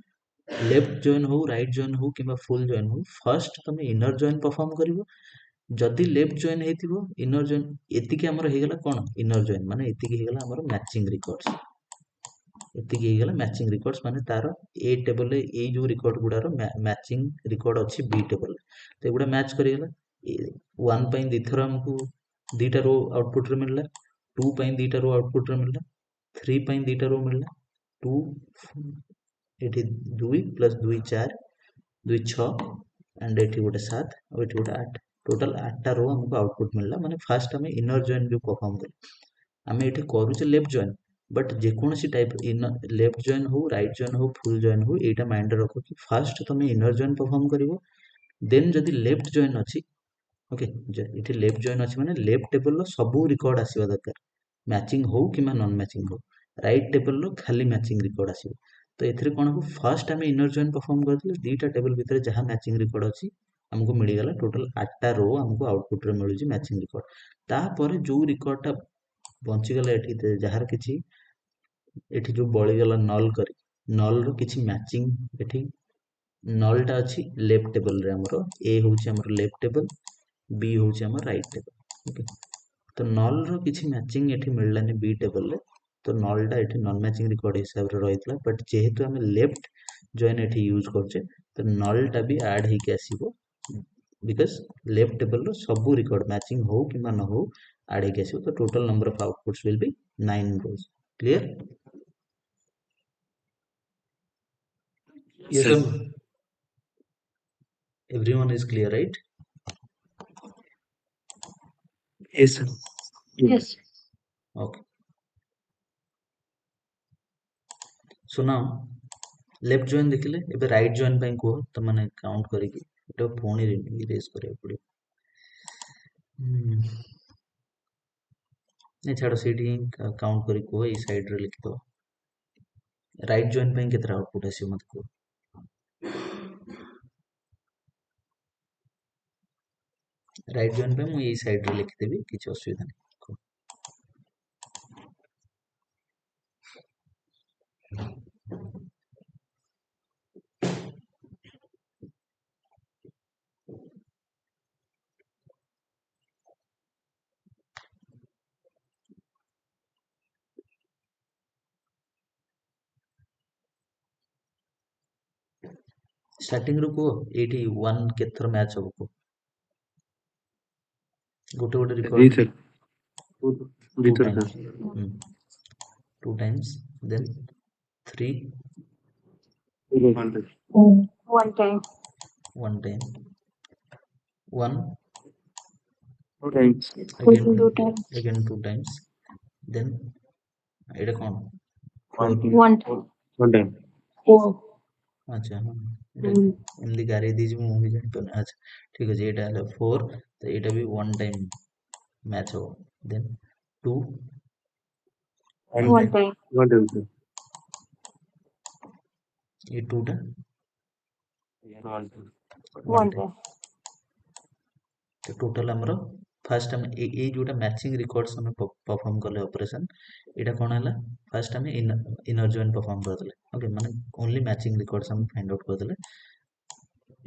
लेफ्ट जॉइन हो राइट जॉइन हो किबा फुल जॉइन हो फर्स्ट तुम इनर जॉइन परफॉर्म करिवो जदि लेफ्ट जॉइन हेतिबो इनर जॉइन एतिके हमर हेगला कोन इनर जॉइन माने एतिके हेगला हमर मैचिंग रिकॉर्ड्स एतिके हेगला मैचिंग रिकॉर्ड्स माने तार ए टेबल रे ए जो रिकॉर्ड गुडार मैचिंग रिकॉर्ड अछि बी टेबल तो एगुडा मैच करिगला 1 पई दी थरा हमको दीटा रो आउटपुट रे मिलला 2 पई दीटा रो आउटपुट रे मिलला 3 पई दीटा रो मिलला 2 एठी 2 प्लस 2 4 2 6 एंड एठी गोटे 7 और एठी गोटे 8 टोटल 8टा रो हमको आउटपुट मिलला माने फर्स्ट हमें इनर जॉइन जो परफॉर्म कर हमें एठी करूचे लेफ्ट जॉइन बट जे कोनसी टाइप इन लेफ्ट जॉइन हो राइट जॉइन हो फुल जॉइन हो एटा माइंड रखो कि फर्स्ट तुम इनर जॉइन परफॉर्म करिवो देन जदि लेफ्ट जॉइन अछि ओके एठी लेफ्ट जॉइन अछि माने लेफ्ट टेबल रो सब रिकॉर्ड आसीबा दरकार मैचिंग हो किमा नॉन मैचिंग हो राइट टेबल रो खाली मैचिंग रिकॉर्ड आसीबो तो एथिरे कोन हो फर्स्ट हमें इनर जॉइन परफॉर्म करथिले दीटा टेबल भीतर जहां मैचिंग रिकॉर्ड अछि हमको मिल गला टोटल 8टा रो हमको आउटपुट रे मिलुची मैचिंग रिकॉर्ड तापर जो रिकॉर्ड टा बंची गला एठी जहार किछि एठी जो बळी गला नल करी नल रो किछि मैचिंग एठी नल टा अछि लेफ्ट टेबल रे हमरो ए होउची हमरो लेफ्ट टेबल बी होउची हमर राइट टेबल ओके तो नल रो किछि मैचिंग एठी मिललानी बी टेबल रे तो नल टा एठी नॉन मैचिंग रिकॉर्ड हिसाब रे रहितला बट जेहेतु हमें लेफ्ट जॉइन एठी यूज करछे तो नल टा भी ऐड हे के आसीबो because left table रो सब रिकॉर्ड मैचिंग हो किमा न हो ऐड हे के आसीबो तो total number of outputs will be 9 rows clear yes sir. Everyone is clear right yes sir Yes. okay सुनाओ लेफ्ट जॉइन देखिले एबे राइट जॉइन ପାଇଁ କୁହ ତ ମାନେ କାଉଣ୍ଟ କରିକି ଏଟା ପୁଣି ଇରେଜ କରିବାକୁ ପଡିବ नहीं छाड़ सीटी काउंट करी कुह ये साइड रे लिखि दो राइट जॉइन ପାଇଁ केतरा आउटपुट आसी मत को राइट जॉइन पे मु ये साइड रे लिखि देबी किछ असुविधा नहीं स्टार्टिंग रो को एटी 1 केथर मैच हो को गोटे गोटे रिकॉर्ड जी two sir times two times then 3 One time. one time 1 2 times again Two times. again 2 times then एटा कौन One time. 1 time Four. अच्छा हाँ एमदी गाड़ी दीजिए मु भी जानि पाने अच्छा ठीक अछि एटा हला 4 तो एटा भी 1 टाइम मैच हो then 2 One time. 1 time sir ये 2 टा 1 time One time. तो टोटल हमरो फर्स्ट हम ए जोटा मैचिंग रिकॉर्ड्स हम परफॉर्म करले ऑपरेशन एटा कोन हला फर्स्ट हम इनर जॉइन परफॉर्म कर देले ओके माने ओनली मैचिंग रिकॉर्ड्स हम फाइंड आउट कर देले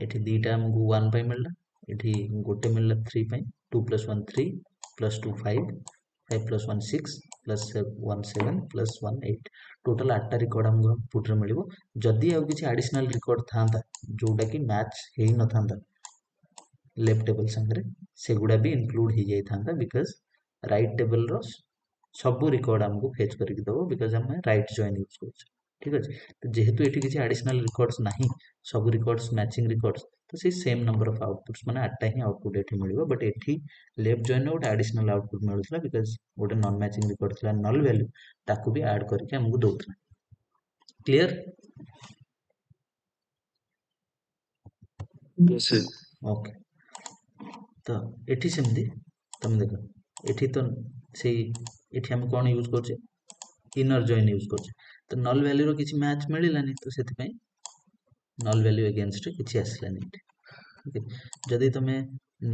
एठी दीटा हमको 1 पाई मिलला एठी गोटे मिलला 3 पाई 2 + 1 3 + 2 5 5 + 1 6 + 1 7 + 1 8 टोटल 8 टा रिकॉर्ड हमको पुट रे मिलिबो जदी आ किछि एडिशनल रिकॉर्ड थांता जोटा कि मैच हेई न थांता लेफ्ट टेबल संगे सेगुड़ा भी इंक्लूड हो जाई थांता बिकॉज़ राइट टेबल रो सब रिकॉर्ड हमको फेच करके दबो बिकॉज़ हम राइट जॉइन यूज करछ ठीक अछि तो जेहेतु एठी किछि एडिशनल रिकॉर्ड्स नाही सब रिकॉर्ड्स मैचिंग रिकॉर्ड्स तो से सेम नंबर ऑफ आउटपुट्स माने 8 टा ही आउटपुट एठी मिलिबो बट एठी left join no additional output मिलुथला बिकॉज़ गोटे नॉन मैचिंग रिकॉर्ड थला नल वैल्यू ताकू भी ऐड करके हमको दोथला क्लियर yes sir ओके तो एठी सेमदी तुम देखो एठी तो से एठी हम कोन यूज करछे इनर जॉइन यूज करछे तो नल वैल्यू रो किछि मैच मिलिलानी तो सेति पई नल वैल्यू अगेंस्ट किछि आसलानी ओके जदी तमे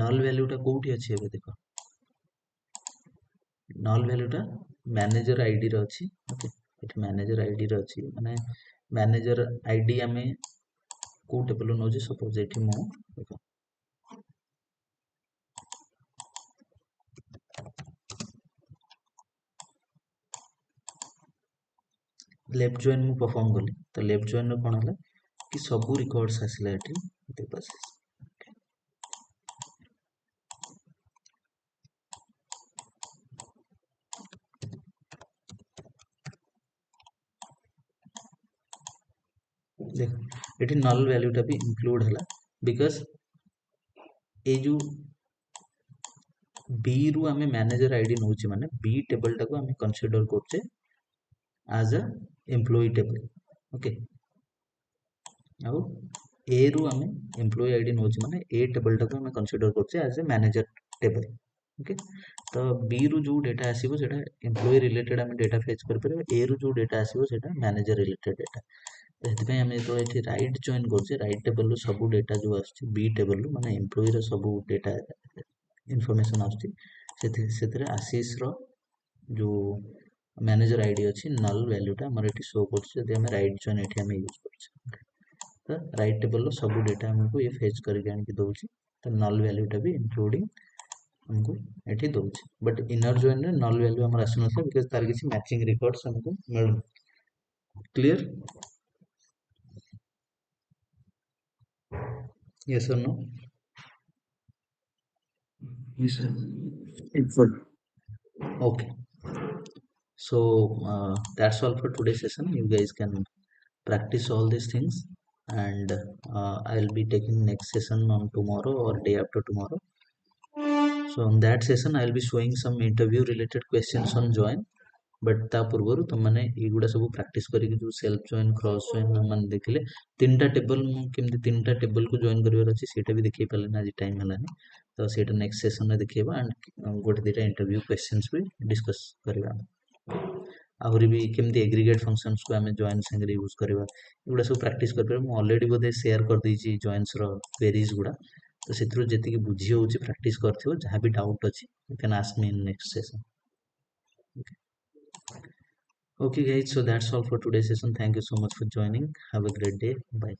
नल वैल्यूटा कोठी अछि एबे देखो नल वैल्यूटा मैनेजर आईडी रो अछि ओके एठी मैनेजर आईडी रो अछि माने मैनेजर आईडी हमें को टेबल नो जे सपोज एठी मो देखो लेफ्ट जॉइन मु परफॉर्म करली तो लेफ्ट जॉइन रो कोन हला कि सब रिकॉर्ड्स आसला एठी देखो देख एठी नल वैल्यूटा भी इंक्लूड हला बिकॉज़ ए जो बी रु हमें मैनेजर आईडी नउची माने बी टेबल टाको हमें कंसीडर करछे as a employee table okay आउ ए रु हमें एम्प्लॉय आईडी नउची माने ए टेबल टाको हमें कंसीडर करछे as a manager table okay तो बी रु जो डेटा आसीबो सेटा एम्प्लॉय रिलेटेड हमें डेटा फेच कर परबो ए रु जो डेटा आसीबो सेटा मैनेजर रिलेटेड डेटा तो आम जो ये राइट जॉइन कर राइट टेबल सब डेटा जो आसछि बी टेबल माने एम्प्लॉय रो सब डेटा इनफॉरमेशन आसछि आशीष रो जो मैनेजर आईडी अछि नल वैल्यूटा हमर एठी शो करछि जदि हम राइट जॉइन एठी हम यूज करछि तो राइट टेबल रो सब डेटा हमको ये फेच करके आन के दोछि तो नल वैल्यूटा भी इंक्लूडिंग हमको एठी दोछि बट इनर जॉइन रे नल वैल्यू हमर आसनथला बिकॉज़ तार किछि मैचिंग रिकॉर्ड्स हमको मिल clear yes or no yes sir it's good okay so that's all for today's session you guys can practice all these things and I'll be taking next session on tomorrow or day after tomorrow so on that session I'll be showing some interview related questions on join but ता पूर्व तुम मैंने युड़ा सब प्राक्ट करके जो self join cross join मैंने देखिले 3टा table केमती 3टा टेबल को जॉइन कर अच्छे भी देखिए पारे आज टाइम है तो सीटा नेक्स्ट सेशन में देखा एंड गोटे 2टा इंटरव्यू क्वेश्चंस भी डिस्कस करवा आहरी भी केमती एग्रीगेट फंक्शंस को आम जॉइन सांगे यूज करवा एगुड़ा सब प्राक्ट कर ऑलरेडी बोधे शेयर कर देछि जॉइंस रो क्वेरीज गुड़ा तो से जी बुझी हो प्राक्ट कर जहाँ भी डाउट अच्छी you can ask me in next session okay guys, so that's all for today's session. Thank you so much for joining. Have a great day. Bye.